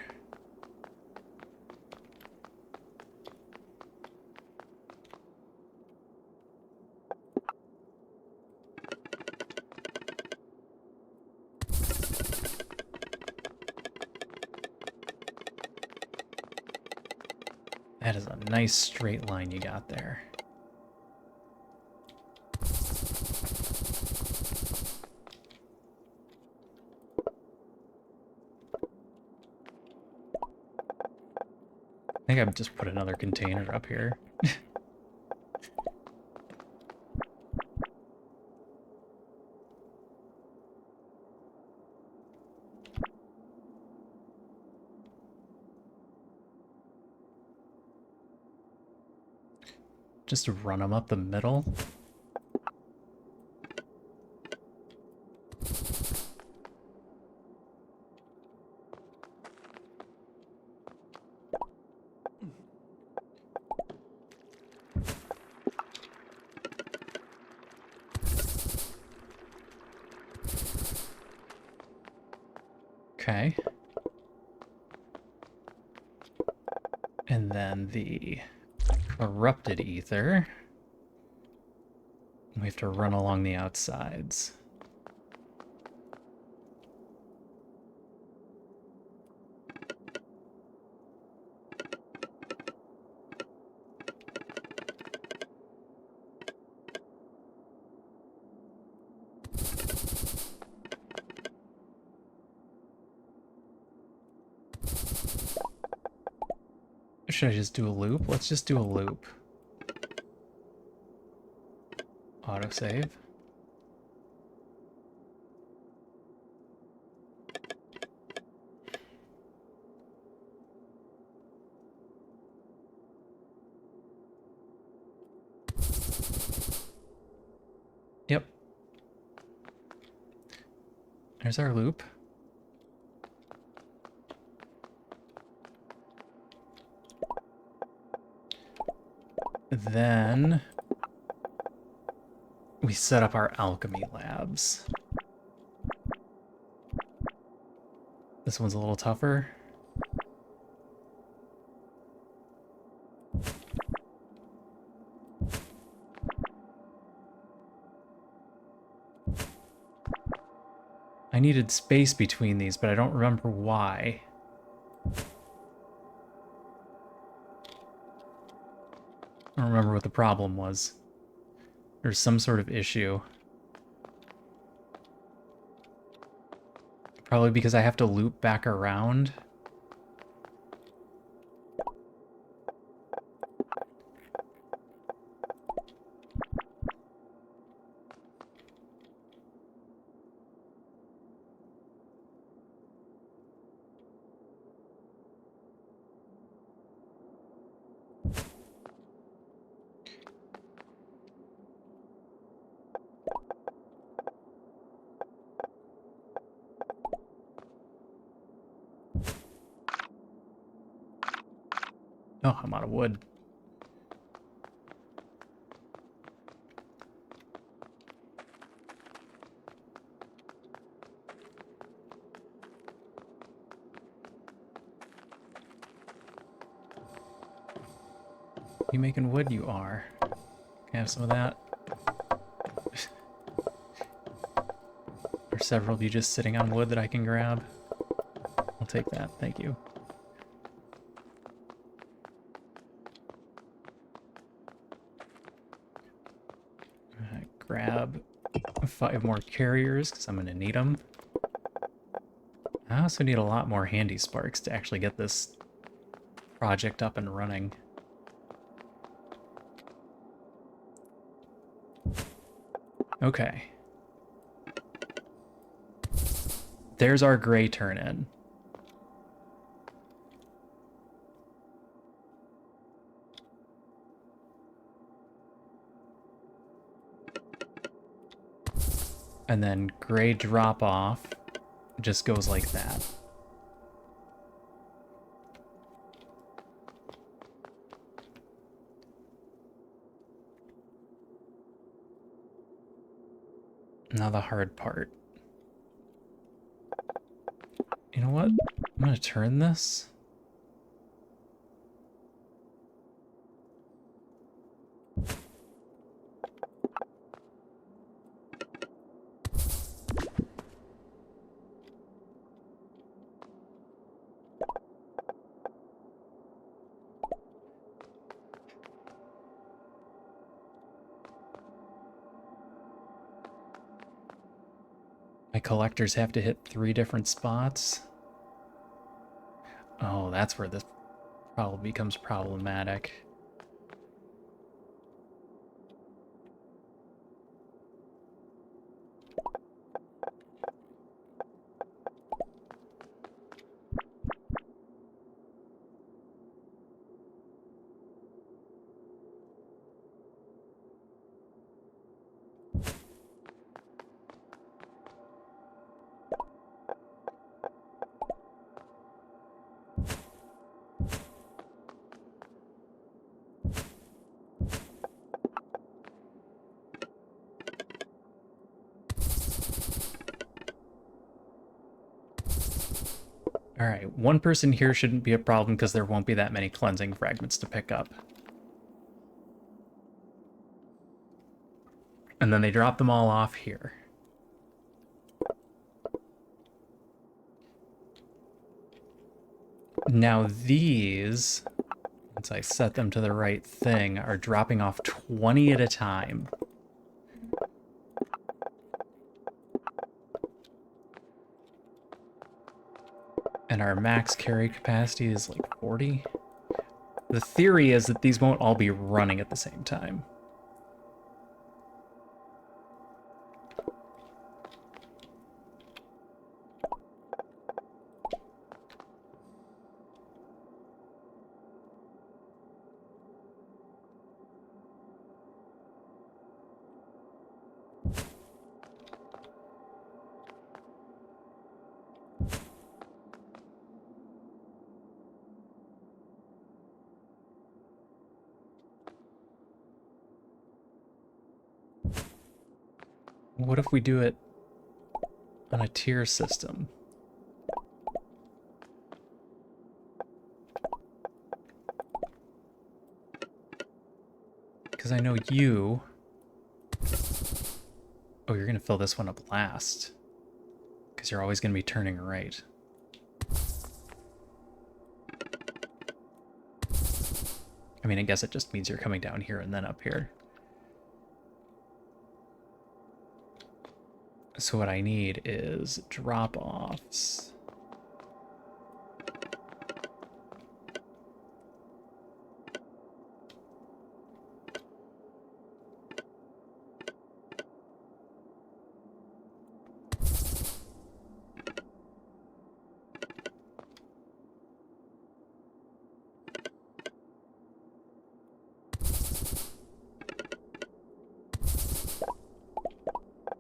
That is a nice straight line you got there. I think I've just put another container up here. Just run them up the middle. Okay. And then the corrupted ether, we have to run along the outsides. Or should I just do a loop? Let's just do a loop. Autosave. Yep. There's our loop. Then we set up our alchemy labs. This one's a little tougher. I needed space between these, but I don't remember why. I don't remember what the problem was. There's some sort of issue. Probably because I have to loop back around. Oh, I'm out of wood. You making wood? You are. Can I have some of that? Are several of you just sitting on wood that I can grab? I'll take that, thank you. Grab 5 more carriers, because I'm going to need them. I also need a lot more handy sparks to actually get this project up and running. Okay. There's our gray turn-in. And then gray drop-off just goes like that. Now the hard part. You know what? I'm gonna turn this. My collectors have to hit 3 different spots. Oh, that's where this probably becomes problematic. Alright, 1 person here shouldn't be a problem because there won't be that many cleansing fragments to pick up. And then they drop them all off here. Now these, once I set them to the right thing, are dropping off 20 at a time. And our max carry capacity is like 40. The theory is that these won't all be running at the same time. What if we do it on a tier system? Because I know you... Oh, you're going to fill this one up last. Because you're always going to be turning right. I mean, I guess it just means you're coming down here and then up here. So what I need is drop-offs.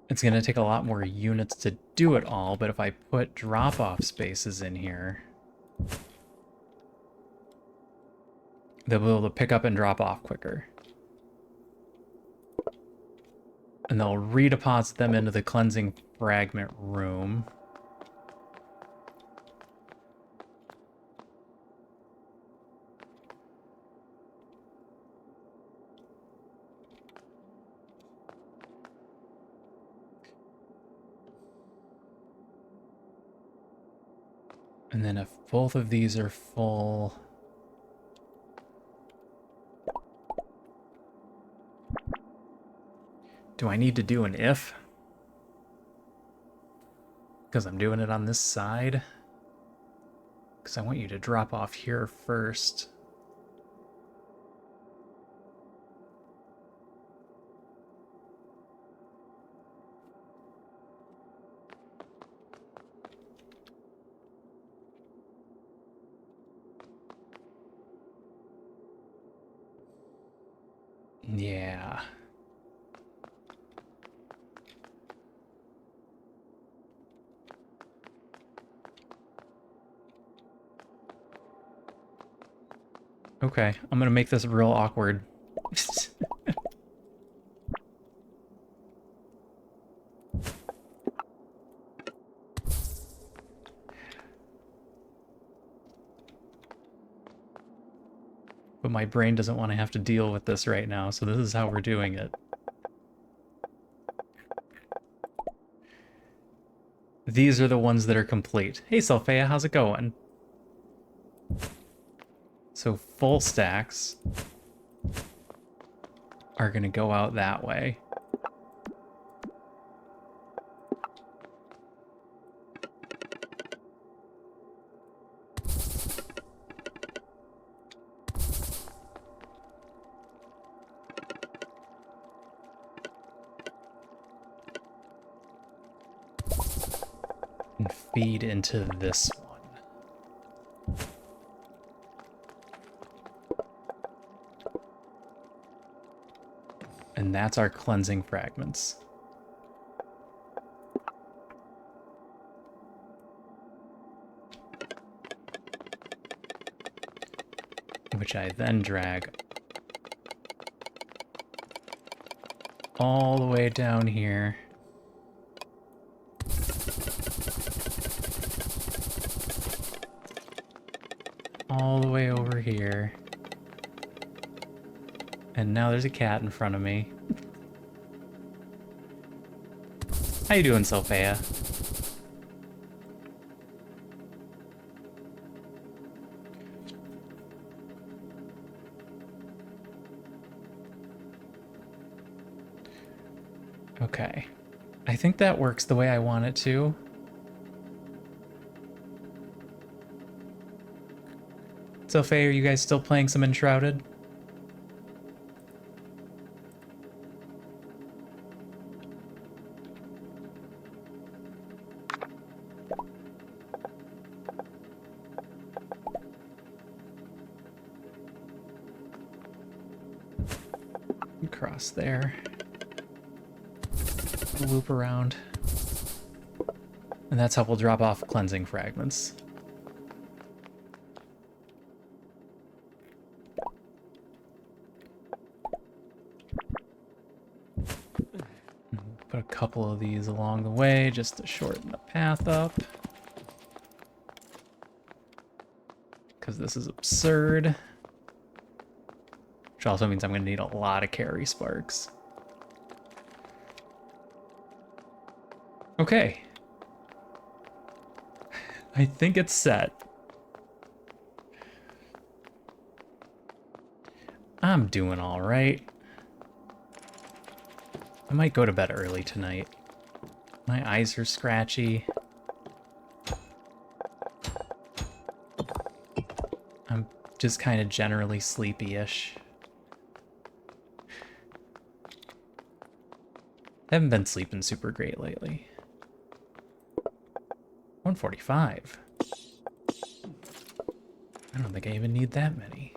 It's going to take a lot more units to do it all, but if I put drop-off spaces in here, they'll be able to pick up and drop off quicker. And they'll redeposit them into the cleansing fragment room. And then if both of these are full... Do I need to do an if? Because I'm doing it on this side? Because I want you to drop off here first. Yeah. Okay, I'm gonna make this real awkward. But my brain doesn't want to have to deal with this right now, so this is how we're doing it. These are the ones that are complete. Hey, Sulfea, how's it going? So full stacks are going to go out that way. And feed into this one. And that's our cleansing fragments. Which I then drag all the way down here. All the way over here. And now there's a cat in front of me. How you doing, Sulfea? Okay. I think that works the way I want it to. Sulfea, are you guys still playing some Enshrouded? Cross there. Loop around. And that's how we'll drop off cleansing fragments. Put a couple of these along the way just to shorten the path up. Because this is absurd. Which also means I'm going to need a lot of carry sparks. Okay. I think it's set. I'm doing all right. I might go to bed early tonight. My eyes are scratchy. I'm just kind of generally sleepy-ish. I haven't been sleeping super great lately. 145. I don't think I even need that many.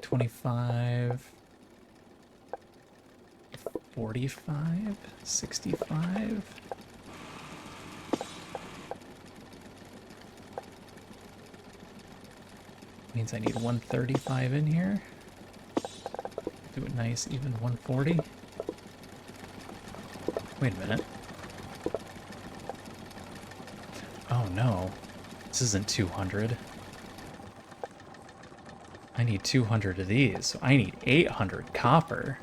$25, 45, 65. Means I need 135 in here. Do it nice, even 140. Wait a minute. Oh no, this isn't 200. I need 200 of these, so I need 800 copper.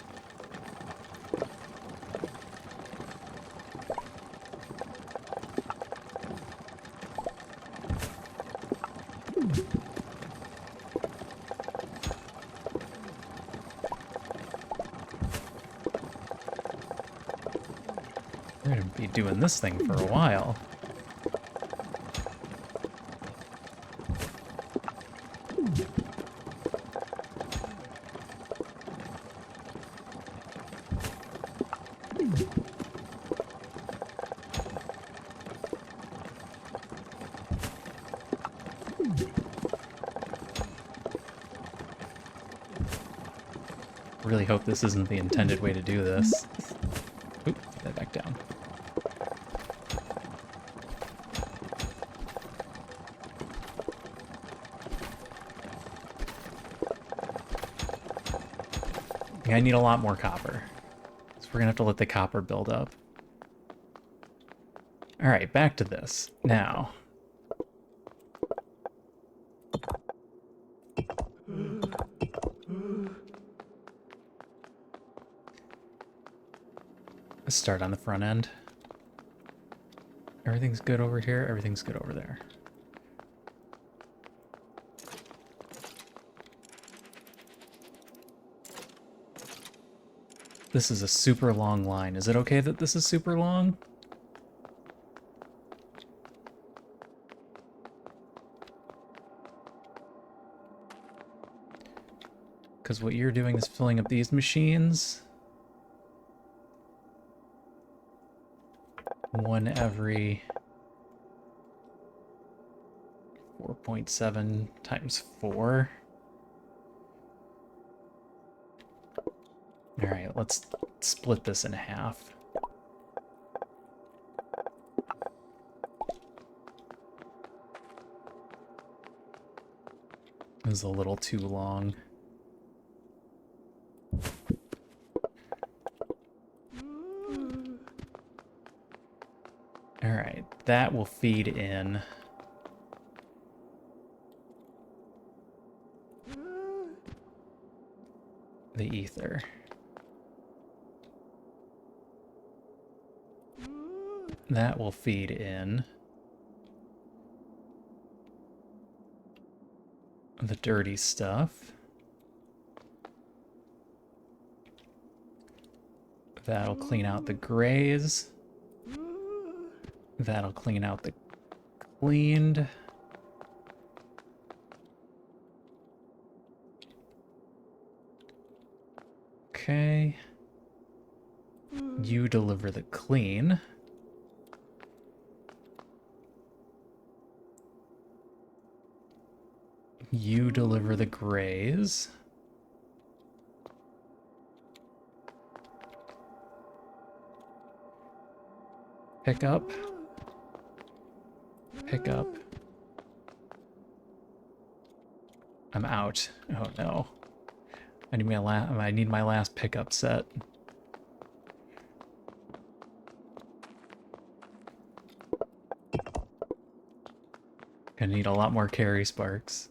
We're gonna be doing this thing for a while. Really hope this isn't the intended way to do this. Oop, put that back down. I need a lot more copper. So we're gonna have to let the copper build up. Alright, back to this. Now. Let's start on the front end. Everything's good over here, everything's good over there. This is a super long line. Is it okay that this is super long? Because what you're doing is filling up these machines. One every 4.7 times 4. Alright, let's split this in half. This is a little too long. Alright, that will feed in the ether. That will feed in the dirty stuff. That'll clean out the grays. That'll clean out the cleaned. Okay. You deliver the clean. You deliver the grays. Pick up. Pick up. I'm out. Oh no. I need my last pickup set. Gonna need a lot more carry sparks.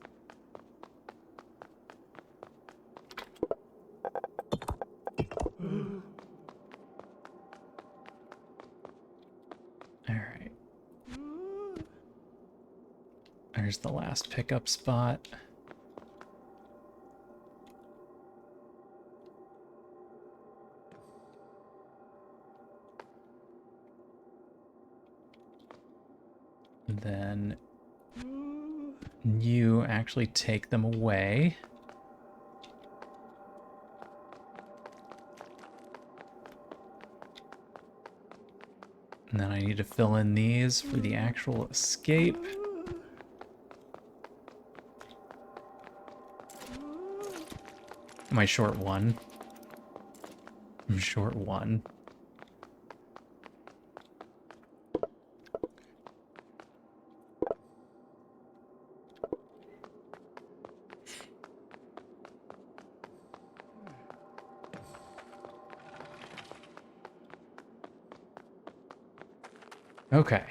Alright. There's the last pickup spot. Then you actually take them away. And then I need to fill in these for the actual escape. Am I short one? I'm short one. Okay.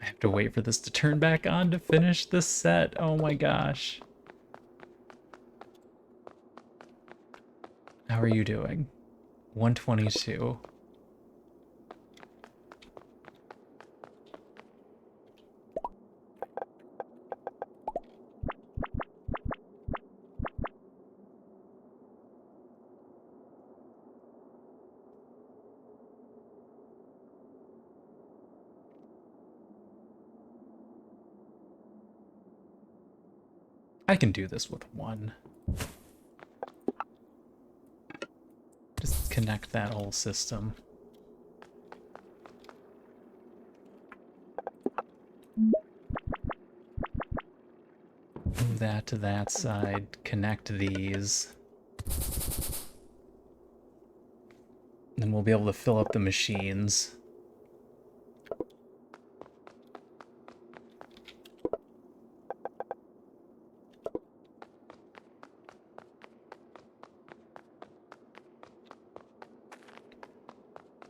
I have to wait for this to turn back on to finish the set. Oh my gosh. How are you doing? 122. I can do this with one. Just connect that whole system. Move that to that side, connect these. Then we'll be able to fill up the machines.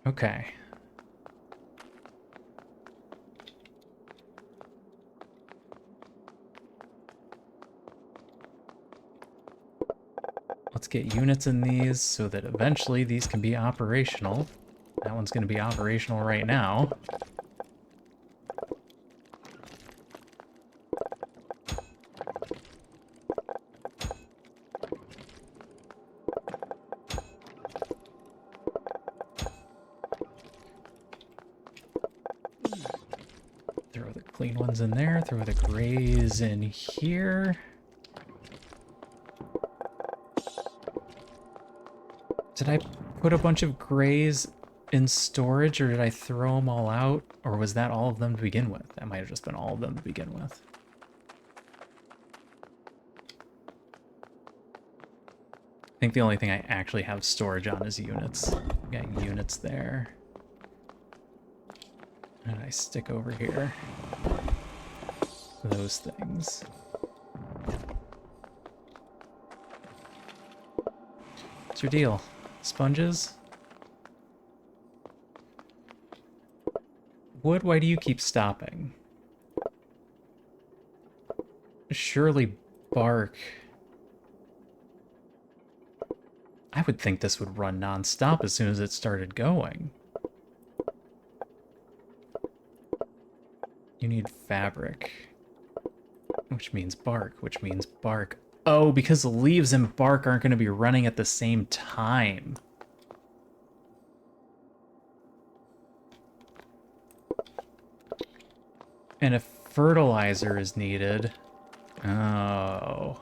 Okay. Let's get units in these so that eventually these can be operational. That one's going to be operational right now. Throw the clean ones in there, throw the grays in here. Did I put a bunch of grays in storage, or did I throw them all out? Or was that all of them to begin with? That might have just been all of them to begin with. I think the only thing I actually have storage on is units. Got units there. And I stick over here. Those things. What's your deal? Sponges? Wood, why do you keep stopping? Surely bark. I would think this would run non-stop as soon as it started going. You need fabric. Which means bark, which means bark. Oh, because leaves and bark aren't going to be running at the same time. And if fertilizer is needed... Oh.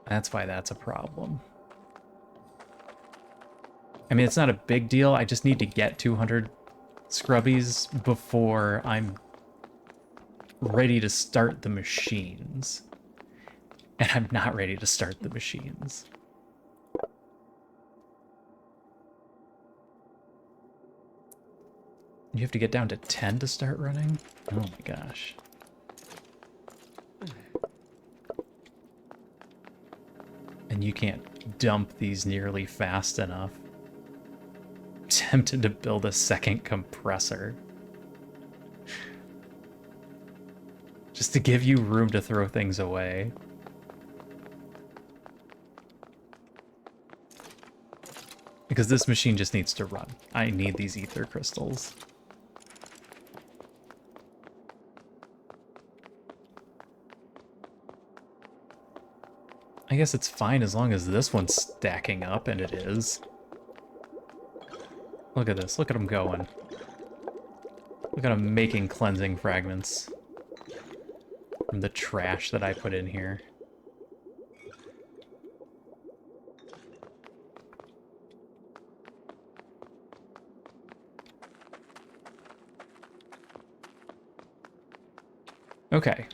That's why that's a problem. I mean, it's not a big deal. I just need to get 200 scrubbies before I'm ready to start the machines. And I'm not ready to start the machines. You have to get down to 10 to start running? Oh my gosh. And you can't dump these nearly fast enough. I'm tempted to build a second compressor. Just to give you room to throw things away. Because this machine just needs to run. I need these ether crystals. I guess it's fine as long as this one's stacking up, and it is. Look at this. Look at them going. Look at them making cleansing fragments from the trash that I put in here. Okay.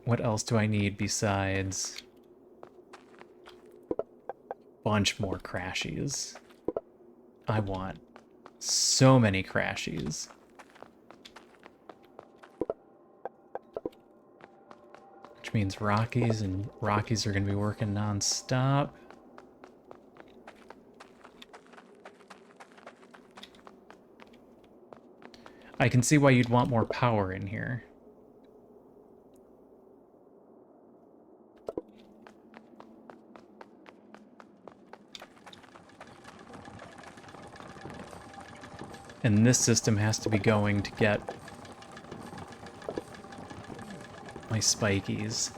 What else do I need besides bunch more crashies? I want so many crashies. Which means Rockies, and Rockies are going to be working non-stop. I can see why you'd want more power in here. And this system has to be going to get my spikies.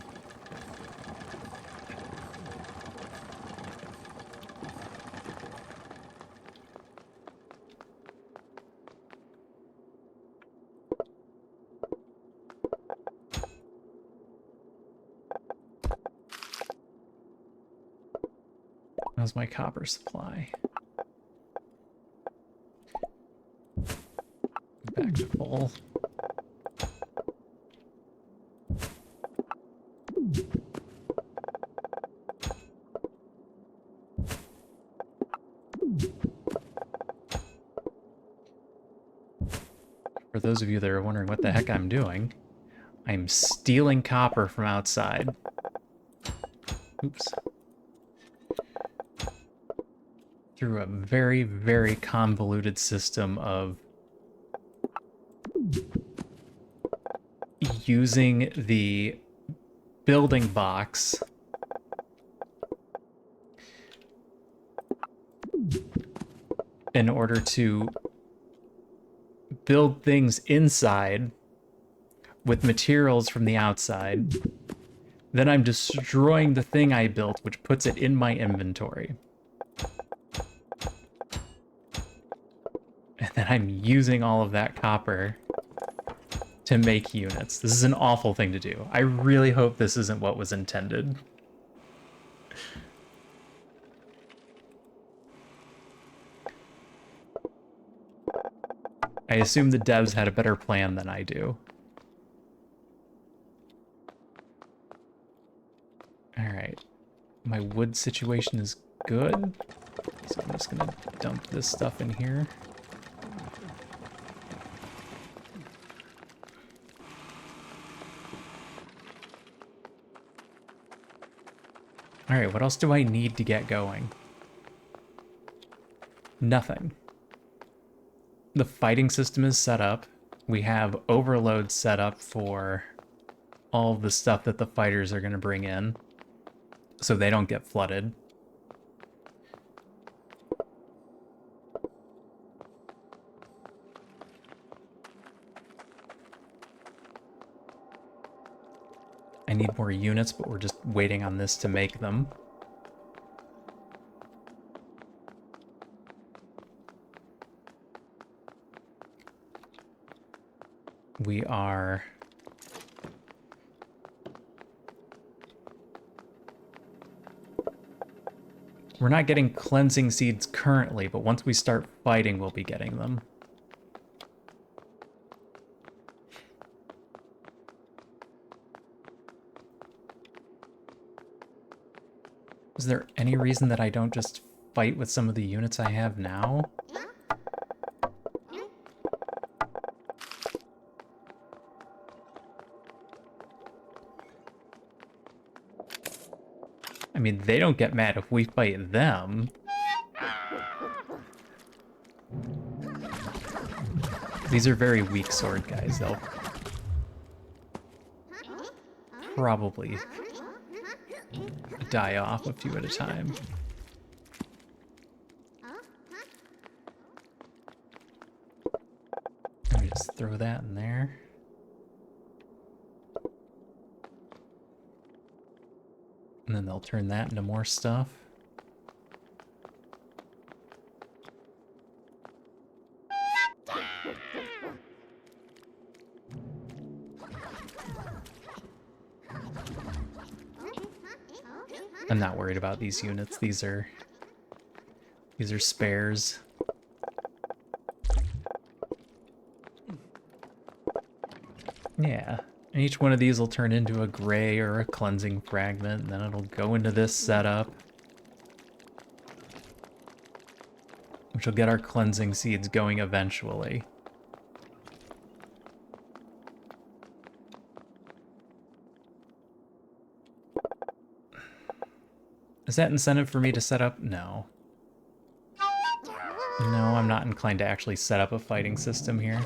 How's my copper supply? Back to full. For those of you that are wondering what the heck I'm doing, I'm stealing copper from outside. Oops. Through a very, very convoluted system of using the building box in order to build things inside with materials from the outside. Then I'm destroying the thing I built, which puts it in my inventory. And then I'm using all of that copper to make units. This is an awful thing to do. I really hope this isn't what was intended. I assume the devs had a better plan than I do. Alright. My wood situation is good. So I'm just gonna dump this stuff in here. Alright, what else do I need to get going? Nothing. The fighting system is set up. We have overload set up for all of the stuff that the fighters are going to bring in, so they don't get flooded. I need more units, but we're just waiting on this to make them. We are... We're not getting cleansing seeds currently, but once we start fighting, we'll be getting them. Is there any reason that I don't just fight with some of the units I have now? I mean, they don't get mad if we fight them. These are very weak sword guys. They'll probably die off a few at a time. Let me just throw that in there. And then they'll turn that into more stuff. I'm not worried about these units. These are spares. Yeah. And each one of these will turn into a gray or a cleansing fragment, and then it'll go into this setup, which will get our cleansing seeds going eventually. Is that incentive for me to set up? No. No, I'm not inclined to actually set up a fighting system here.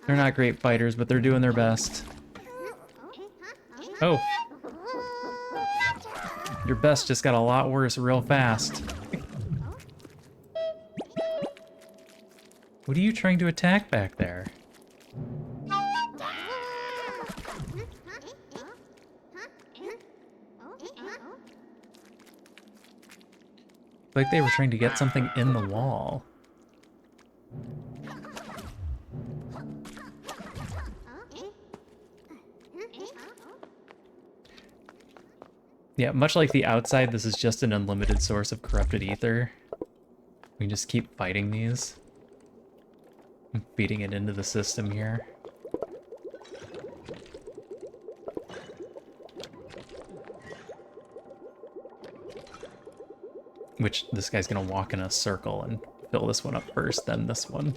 They're not great fighters, but they're doing their best. Oh. Your best just got a lot worse real fast. What are you trying to attack back there? Like they were trying to get something in the wall. Yeah, much like the outside, this is just an unlimited source of corrupted ether. We can just keep fighting these. And feeding it into the system here. Which, this guy's gonna walk in a circle and fill this one up first, then this one.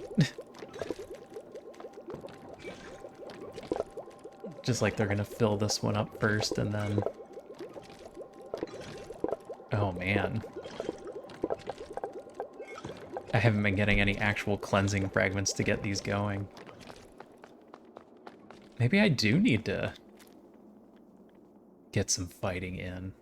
Just like they're gonna fill this one up first and then... Oh man. I haven't been getting any actual cleansing fragments to get these going. Maybe I do need to get some fighting in.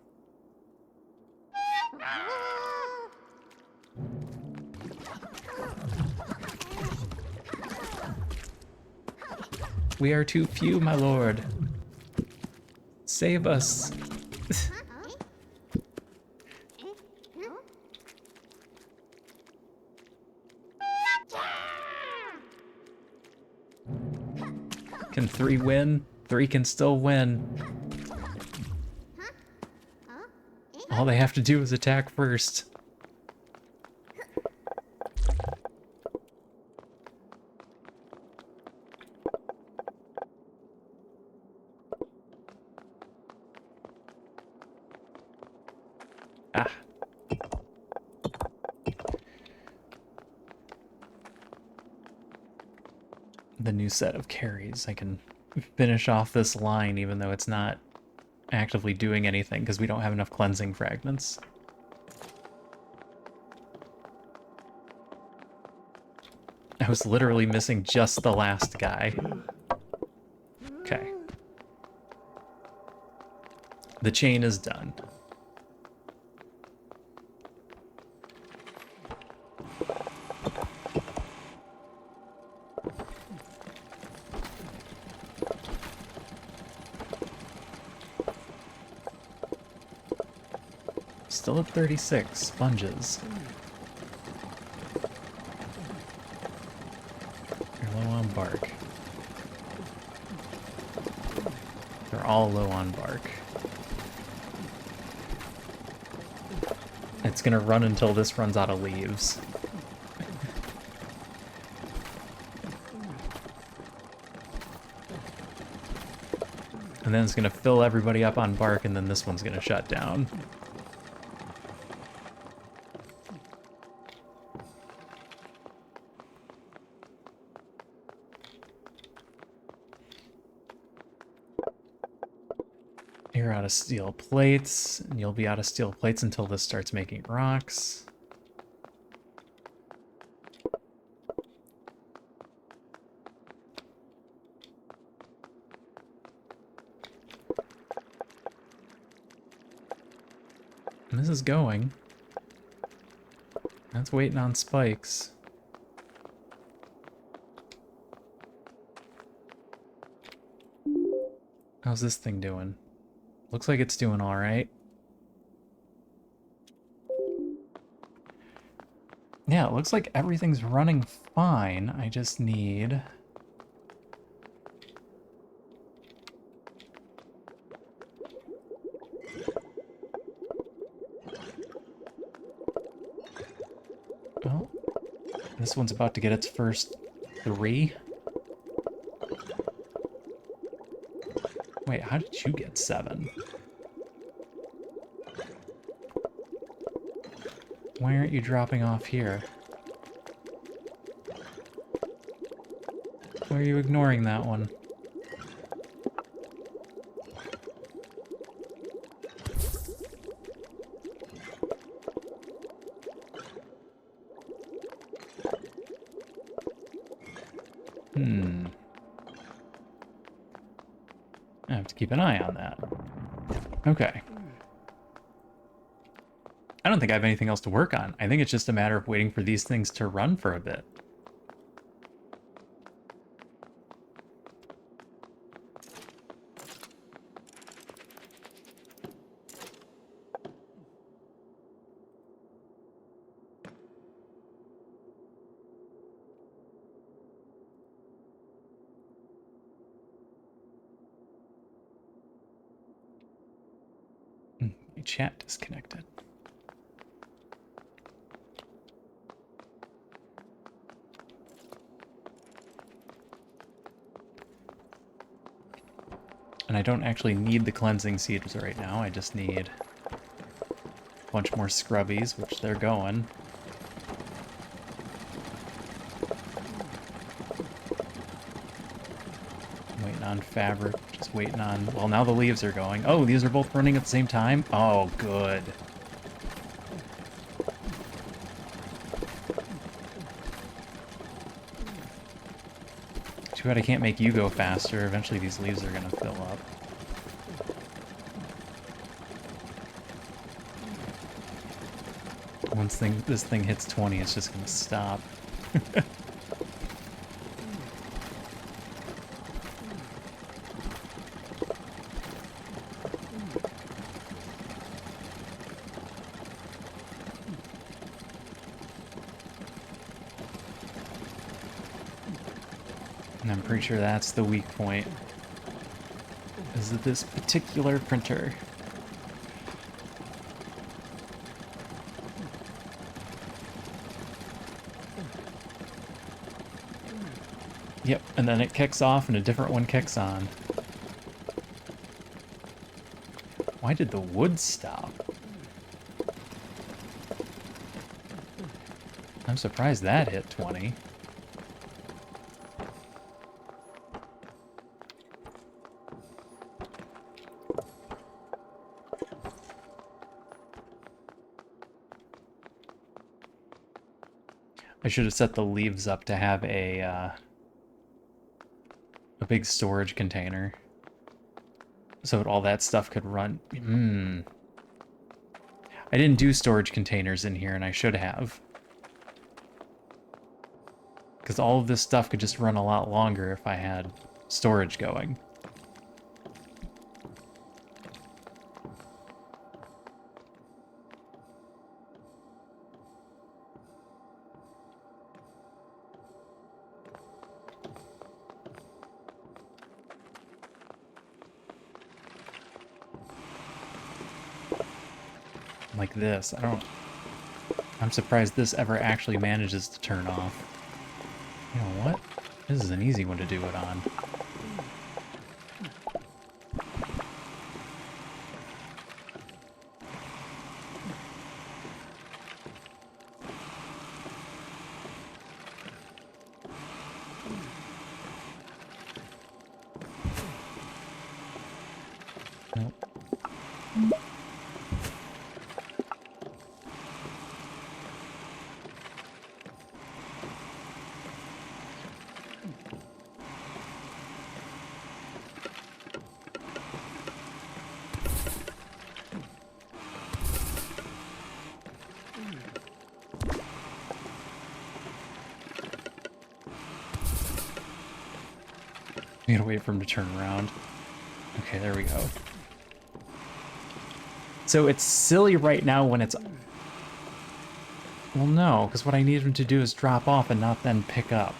We are too few, my lord. Save us. Can 3 win? 3 can still win. All they have to do is attack first. Ah. The new set of carries. I can finish off this line even though it's not actively doing anything because we don't have enough cleansing fragments. I was literally missing just the last guy. Okay. The chain is done. Still at 36 sponges. You're low on bark. They're all low on bark. It's gonna run until this runs out of leaves. And then it's gonna fill everybody up on bark, and then this one's gonna shut down. You're out of steel plates, and you'll be out of steel plates until this starts making rocks. And this is going. That's waiting on spikes. How's this thing doing? Looks like it's doing all right. Yeah, it looks like everything's running fine. I just need... Oh, this one's about to get its first 3. Wait, how did you get 7? Why aren't you dropping off here? Why are you ignoring that one? I have to keep an eye on that. Okay. I don't think I have anything else to work on. I think it's just a matter of waiting for these things to run for a bit. My chat disconnected. And I don't actually need the cleansing seeds right now. I just need a bunch more scrubbies, which they're going. I'm waiting on fabric, just waiting on... Well, now the leaves are going. Oh, these are both running at the same time? Oh, good. Too bad I can't make you go faster. Eventually these leaves are gonna fill up. Once this thing hits 20, it's just gonna stop. And I'm pretty sure that's the weak point. Is it this particular printer? Yep, and then it kicks off and a different one kicks on. Why did the wood stop? I'm surprised that hit 20. I should have set the leaves up to have a big storage container, so all that stuff could run. I didn't do storage containers in here, and I should have. Because all of this stuff could just run a lot longer if I had storage going. Like this. I'm surprised this ever actually manages to turn off. You know what? This is an easy one to do it on. Nope. I gotta wait for him to turn around. Okay, there we go. So it's silly right now when it's... Well, no, because what I need him to do is drop off and not then pick up.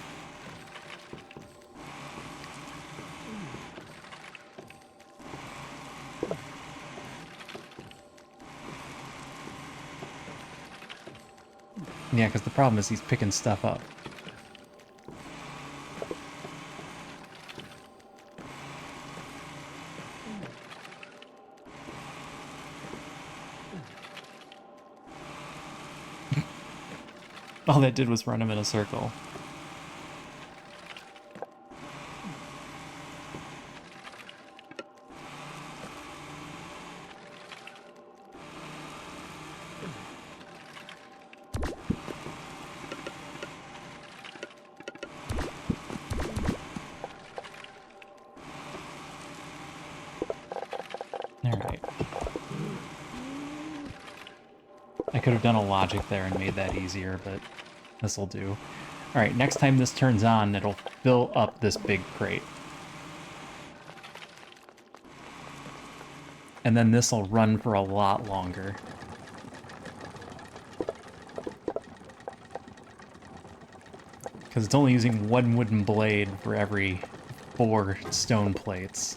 Yeah, because the problem is he's picking stuff up. All that did was run him in a circle. Alright. I could have done a logic there and made that easier, but this'll do. Alright, next time this turns on, it'll fill up this big crate. And then this'll run for a lot longer. Because it's only using one wooden blade for every 4 stone plates.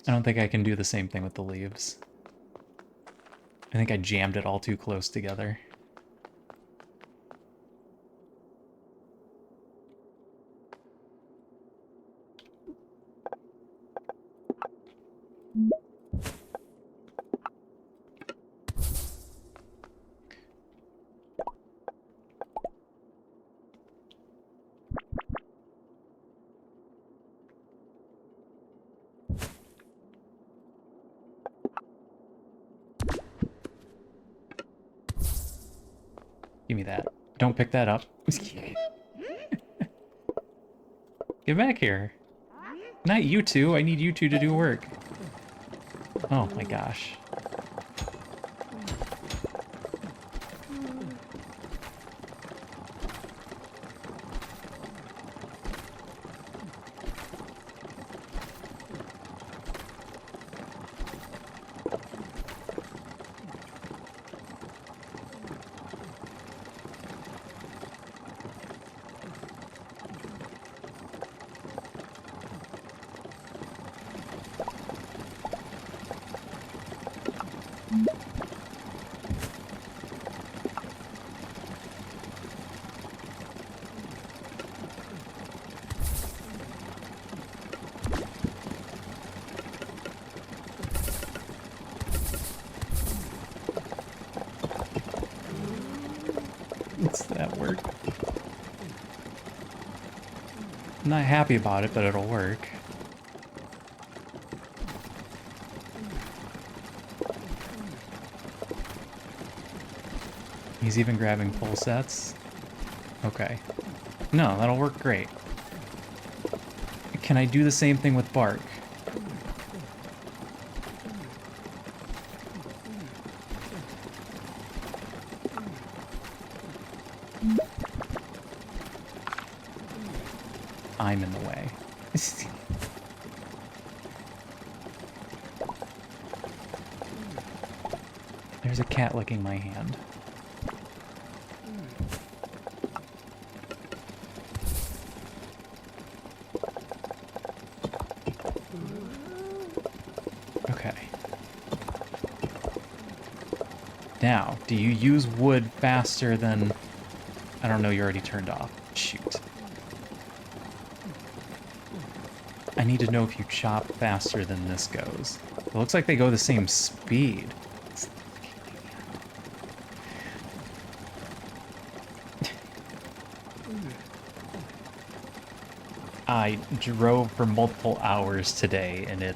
I don't think I can do the same thing with the leaves. I think I jammed it all too close together. Give me that. Don't pick that up. Get back here. Not you two. I need you two to do work. Oh my gosh. Does that work? I'm not happy about it, but it'll work. He's even grabbing full sets. Okay. No, that'll work great. Can I do the same thing with bark? I'm in the way. There's a cat licking my hand. Okay. Now, do you use wood faster than... I don't know, you already turned off. Shoot. I need to know if you chop faster than this goes. It looks like they go the same speed. I drove for multiple hours today, and it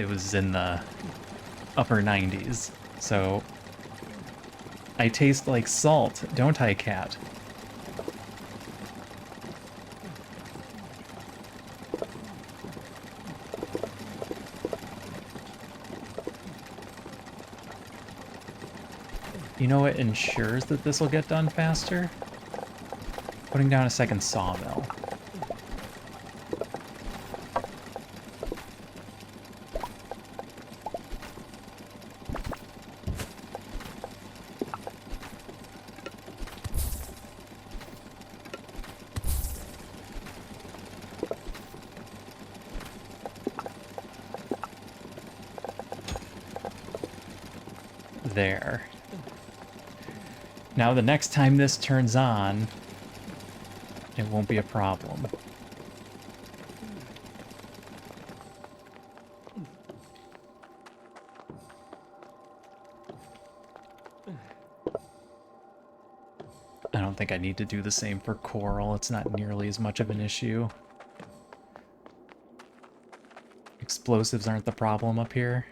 was in the upper 90s. So I taste like salt, don't I, cat? You know what ensures that this will get done faster? Putting down a second sawmill. There. Now the next time this turns on, it won't be a problem. I don't think I need to do the same for coral. It's not nearly as much of an issue. Explosives aren't the problem up here.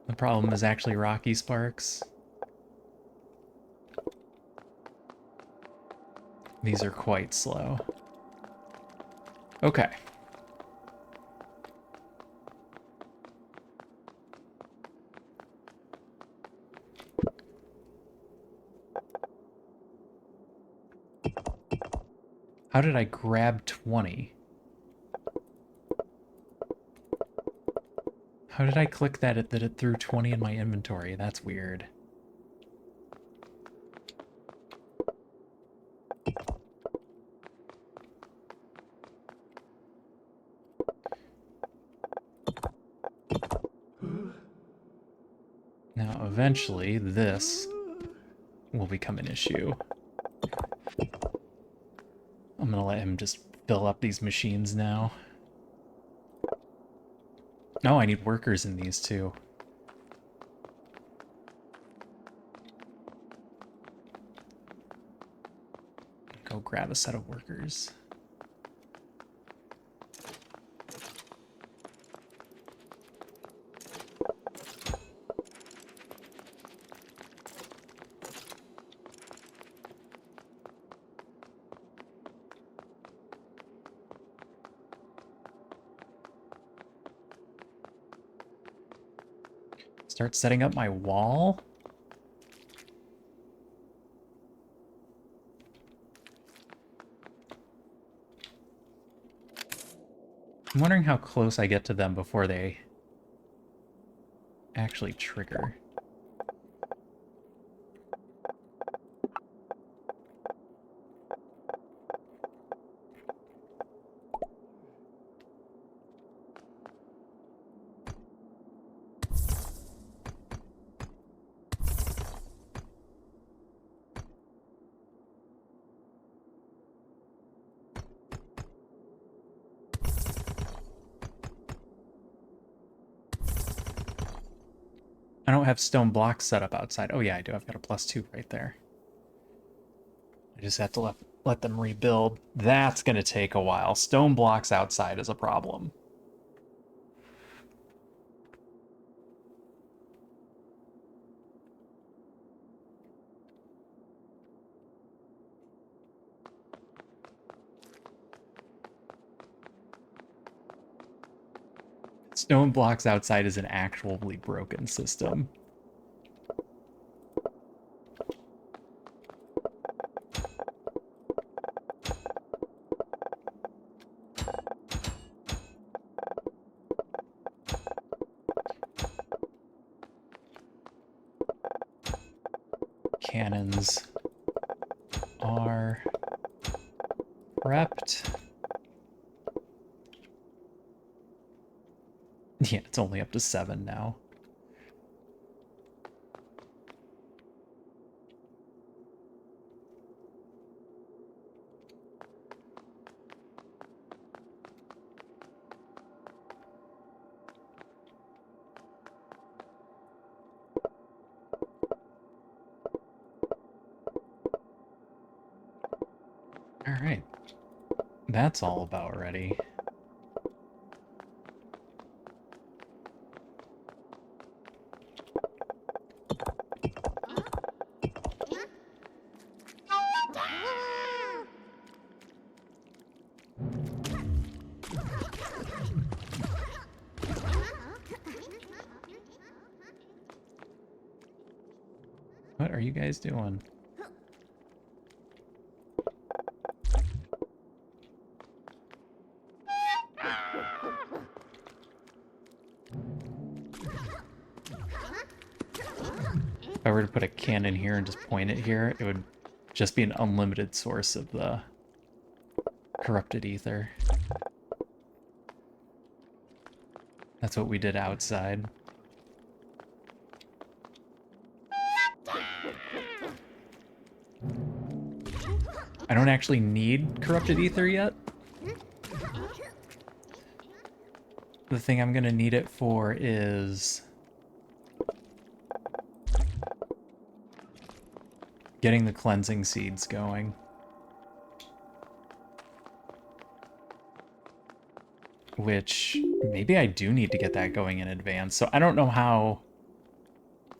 The problem is actually rocky sparks. These are quite slow. Okay. How did I grab 20? How did I click that it threw 20 in my inventory? That's weird. Now, eventually, this will become an issue. I'm gonna let him just fill up these machines now. Oh, I need workers in these too. Go grab a set of workers. Start setting up my wall. I'm wondering how close I get to them before they actually trigger. I don't have stone blocks set up outside. Oh yeah, I do. I've got a +2 right there. I just have to let them rebuild. That's going to take a while. Stone blocks outside is a problem. Stone blocks outside is an actually broken system. Cannons are prepped. Yeah, it's only up to 7 now. All right. That's all about ready. What are you guys doing? If I were to put a cannon here and just point it here, it would just be an unlimited source of the corrupted ether. That's what we did outside. I don't actually need corrupted ether yet. The thing I'm gonna need it for is getting the cleansing seeds going. Which, maybe I do need to get that going in advance. So I don't know how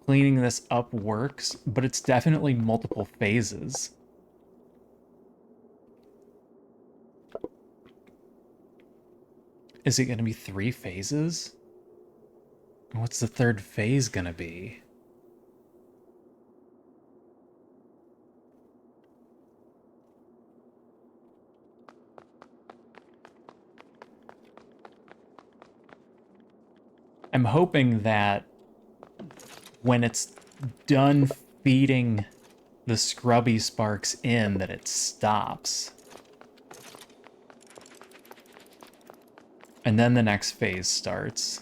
cleaning this up works, but it's definitely multiple phases. Is it going to be 3 phases? What's the third phase going to be? I'm hoping that when it's done feeding the scrubby sparks in, that it stops. And then the next phase starts.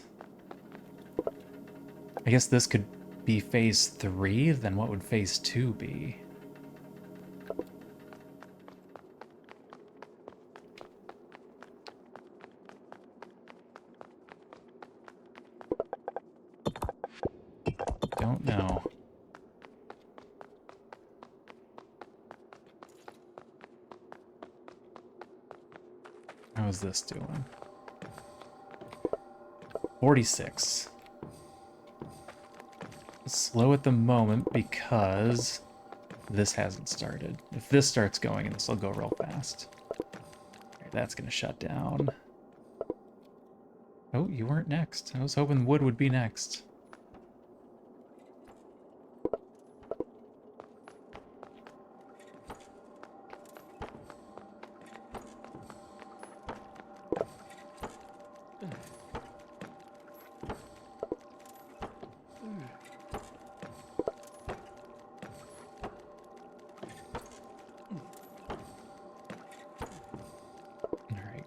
I guess this could be phase 3, then what would phase 2 be? Don't know. How is this doing? 46. Slow at the moment because this hasn't started. If this starts going, this will go real fast. Right, that's gonna shut down. Oh, you weren't next. I was hoping wood would be next.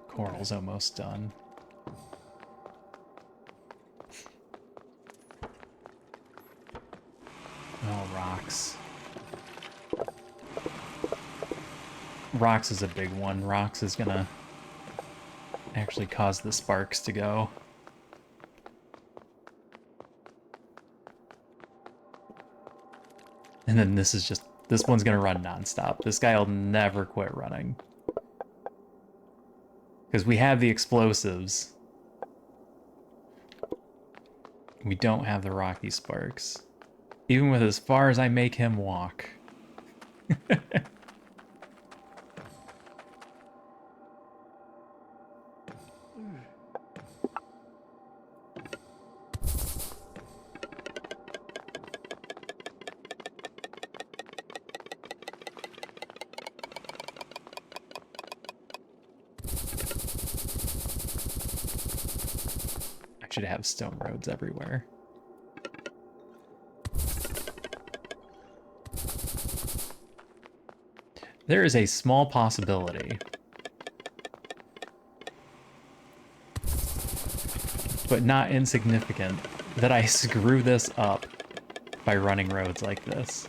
Coral's almost done. Oh, rocks. Rocks is a big one. Rocks is gonna actually cause the sparks to go. And then this one's gonna run nonstop. This guy will never quit running. Because we have the explosives. We don't have the rocky sparks. Even with as far as I make him walk. Should have stone roads everywhere. There is a small possibility, but not insignificant, that I screw this up by running roads like this.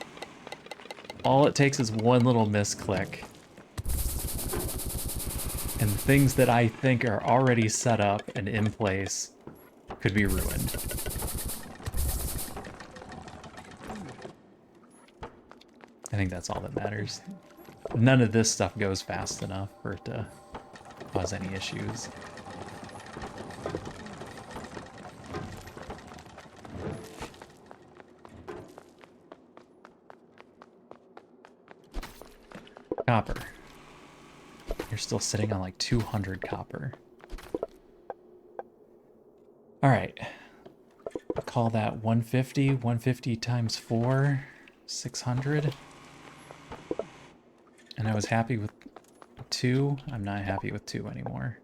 All it takes is one little misclick, and things that I think are already set up and in place could be ruined. I think that's all that matters. None of this stuff goes fast enough for it to cause any issues. Copper. You're still sitting on like 200 copper. Alright. Call that 150. 150 times 4, 600. And I was happy with 2. I'm not happy with 2 anymore.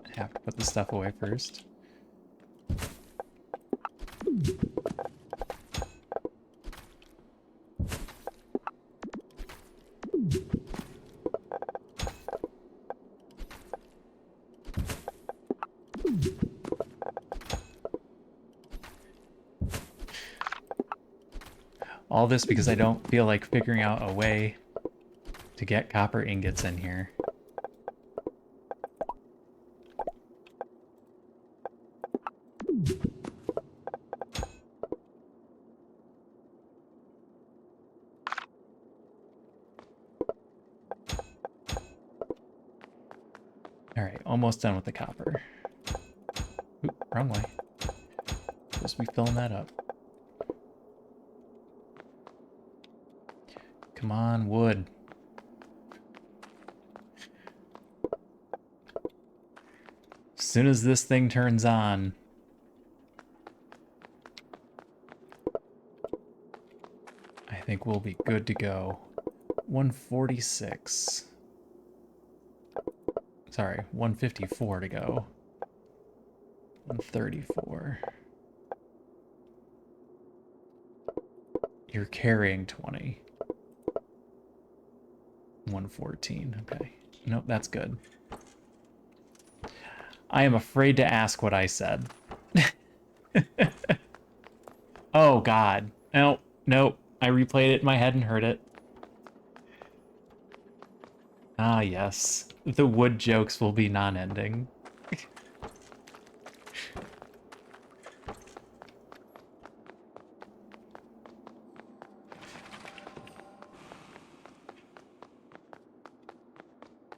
I have to put the stuff away first. All this because I don't feel like figuring out a way to get copper ingots in here. Alright, almost done with the copper. Oop, wrong way. Supposed to be filling that up. Come on, wood. As soon as this thing turns on, I think we'll be good to go. 146. Sorry, 154 to go. 134. You're carrying 20. 114, okay. Nope, that's good. I am afraid to ask what I said. Oh, God. Nope, nope. I replayed it in my head and heard it. Ah, yes. The wood jokes will be non-ending.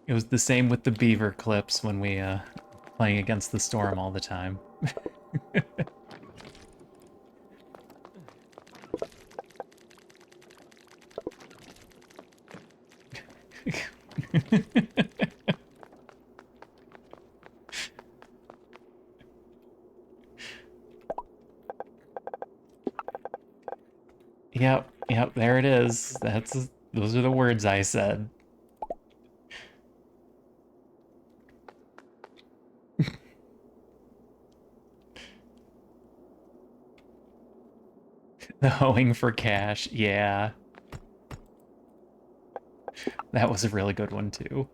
It was the same with the beaver clips when we, playing against the storm all the time. Yep, there it is. Those are the words I said. The hoeing for cash, yeah. That was a really good one, too.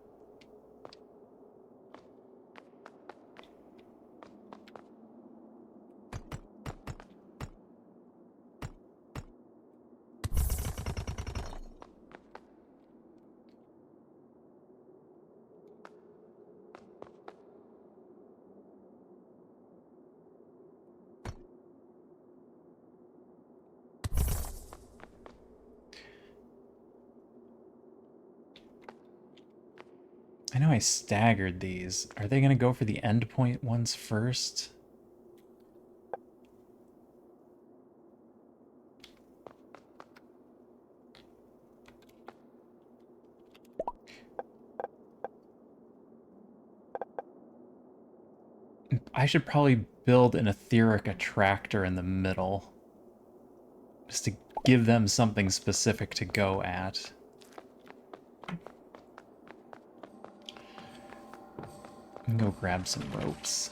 I know I staggered these. Are they going to go for the endpoint ones first? I should probably build an etheric attractor in the middle. Just to give them something specific to go at. I'm gonna go grab some ropes.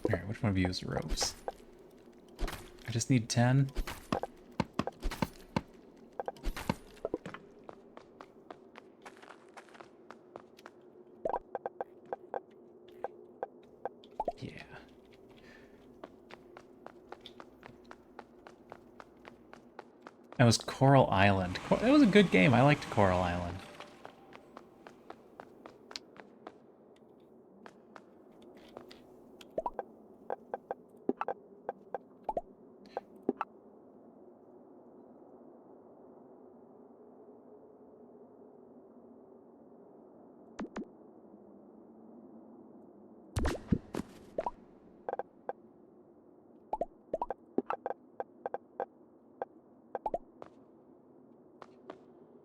Alright, which one of you is ropes? I just need 10. Yeah. That was Coral Island. That was a good game. I liked Coral Island.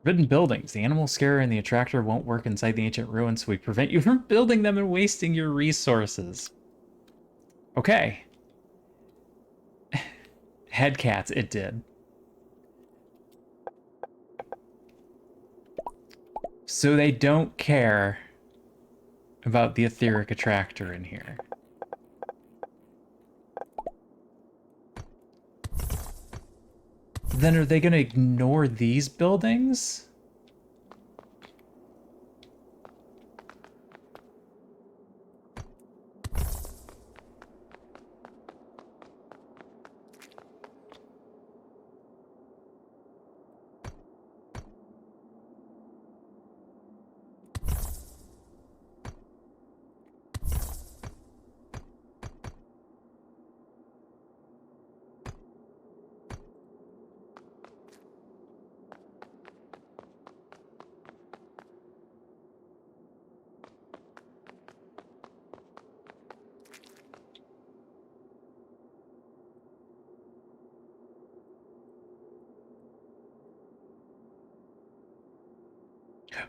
Forbidden buildings. The animal scarer and the attractor won't work inside the ancient ruins, so we prevent you from building them and wasting your resources. Okay. Headcats, it did. So they don't care about the etheric attractor in here. Then are they going to ignore these buildings?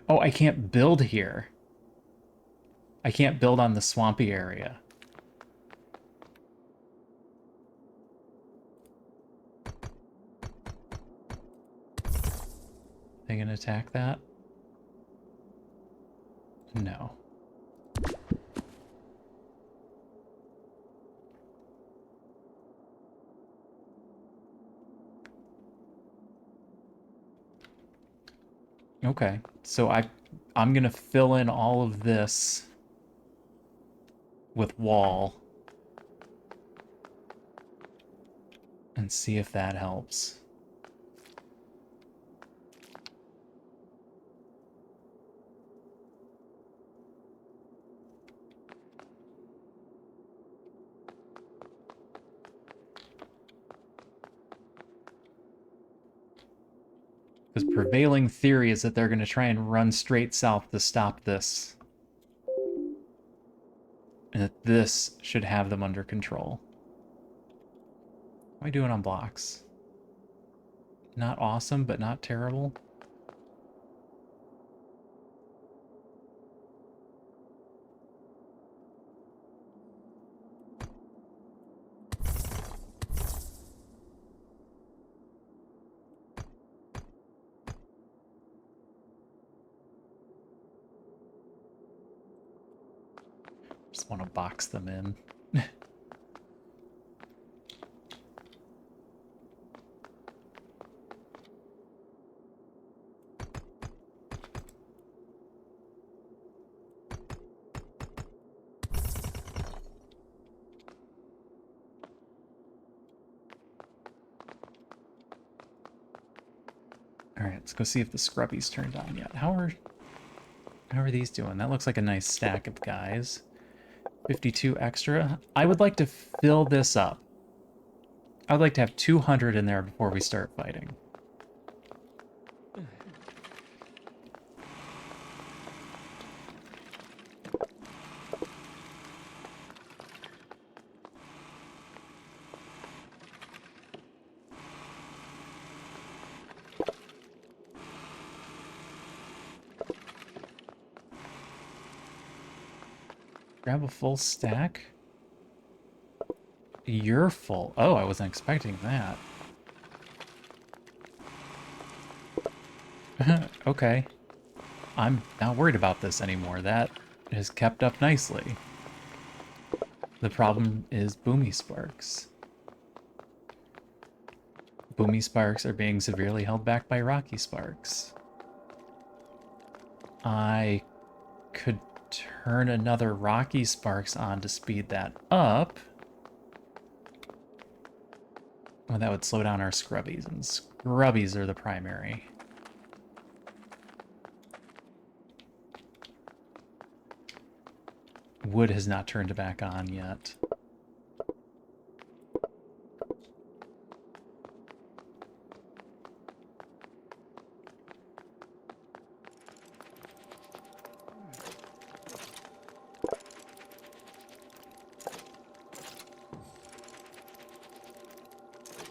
Oh, I can't build here. I can't build on the swampy area. They gonna attack that? No. Okay, so I'm gonna fill in all of this with wall and see if that helps. Because prevailing theory is that they're going to try and run straight south to stop this. And that this should have them under control. What am I doing on blocks? Not awesome, but not terrible. Just want to box them in. Alright, let's go see if the scrubbies turned on yet. How are these doing? That looks like a nice stack of guys. 52 extra. I would like to fill this up. I would like to have 200 in there before we start fighting. Grab a full stack. You're full. Oh, I wasn't expecting that. Okay. I'm not worried about this anymore. That has kept up nicely. The problem is boomy sparks. Boomy sparks are being severely held back by rocky sparks. I could turn another rocky sparks on to speed that up. Well, that would slow down our scrubbies, and scrubbies are the primary. Wood has not turned back on yet.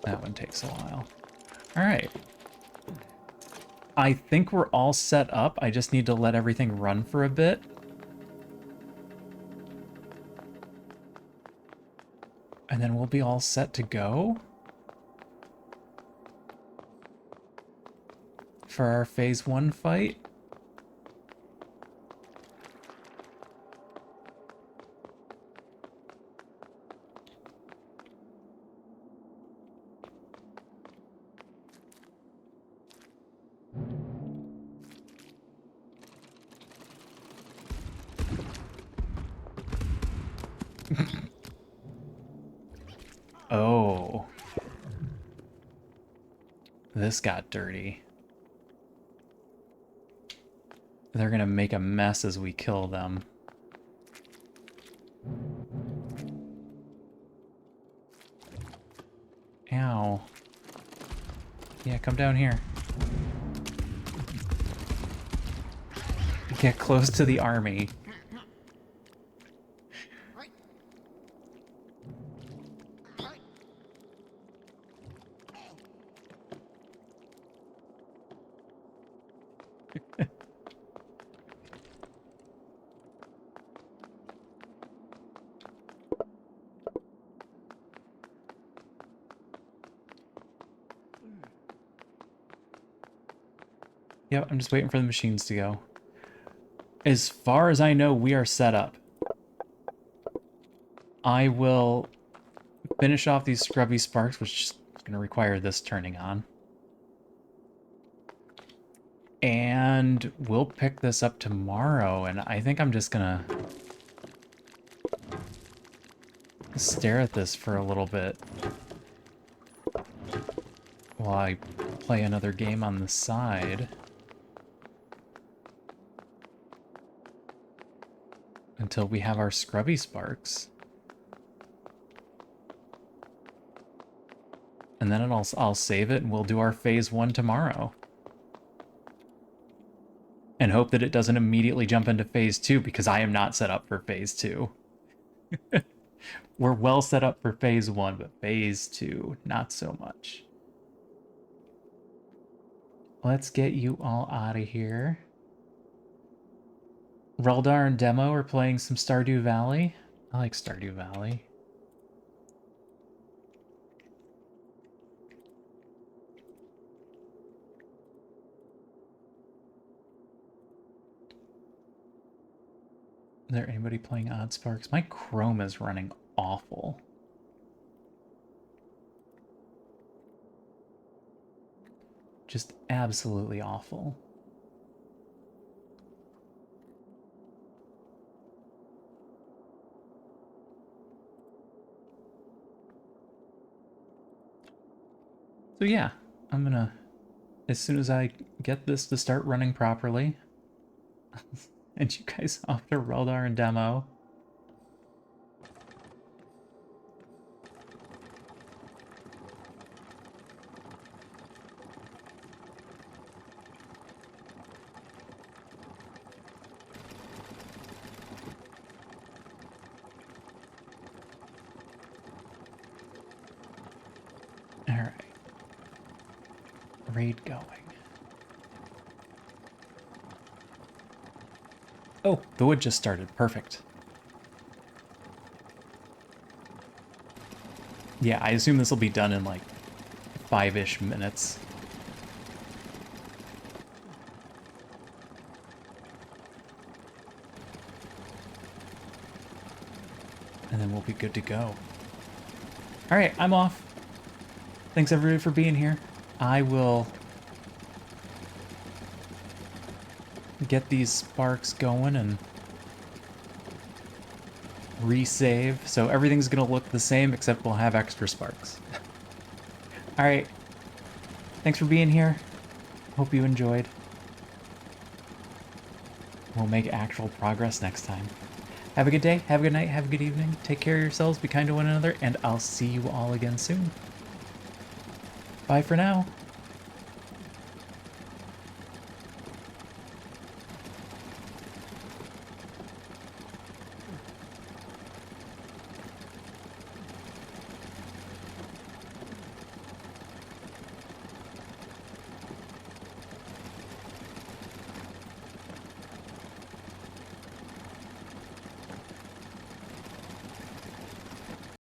That one takes a while. All right. I think we're all set up. I just need to let everything run for a bit. And then we'll be all set to go for our phase 1 fight. Oh. This got dirty. They're gonna make a mess as we kill them. Ow. Yeah, come down here. Get close to the army. Yep, I'm just waiting for the machines to go. As far as I know, we are set up. I will finish off these scrubby sparks, which is going to require this turning on. And we'll pick this up tomorrow, and I think I'm just going to stare at this for a little bit while I play another game on the side. Until we have our scrubby sparks. And then I'll save it and we'll do our phase 1 tomorrow. And hope that it doesn't immediately jump into phase 2 because I am not set up for phase 2. We're well set up for phase 1, but phase 2, not so much. Let's get you all out of here. Reldar and Demo are playing some Stardew Valley. I like Stardew Valley. Is there anybody playing Oddsparks? My Chrome is running awful. Just absolutely awful. So yeah, I'm gonna, as soon as I get this to start running properly, and you guys off to Reldar and Demo. Alright. Raid going. Oh, the wood just started. Perfect. Yeah, I assume this will be done in like 5-ish minutes. And then we'll be good to go. Alright, I'm off. Thanks everybody for being here. I will get these sparks going and resave. So everything's gonna look the same except we'll have extra sparks. Alright. Thanks for being here. Hope you enjoyed. We'll make actual progress next time. Have a good day, have a good night, have a good evening. Take care of yourselves, be kind to one another, and I'll see you all again soon. Bye for now.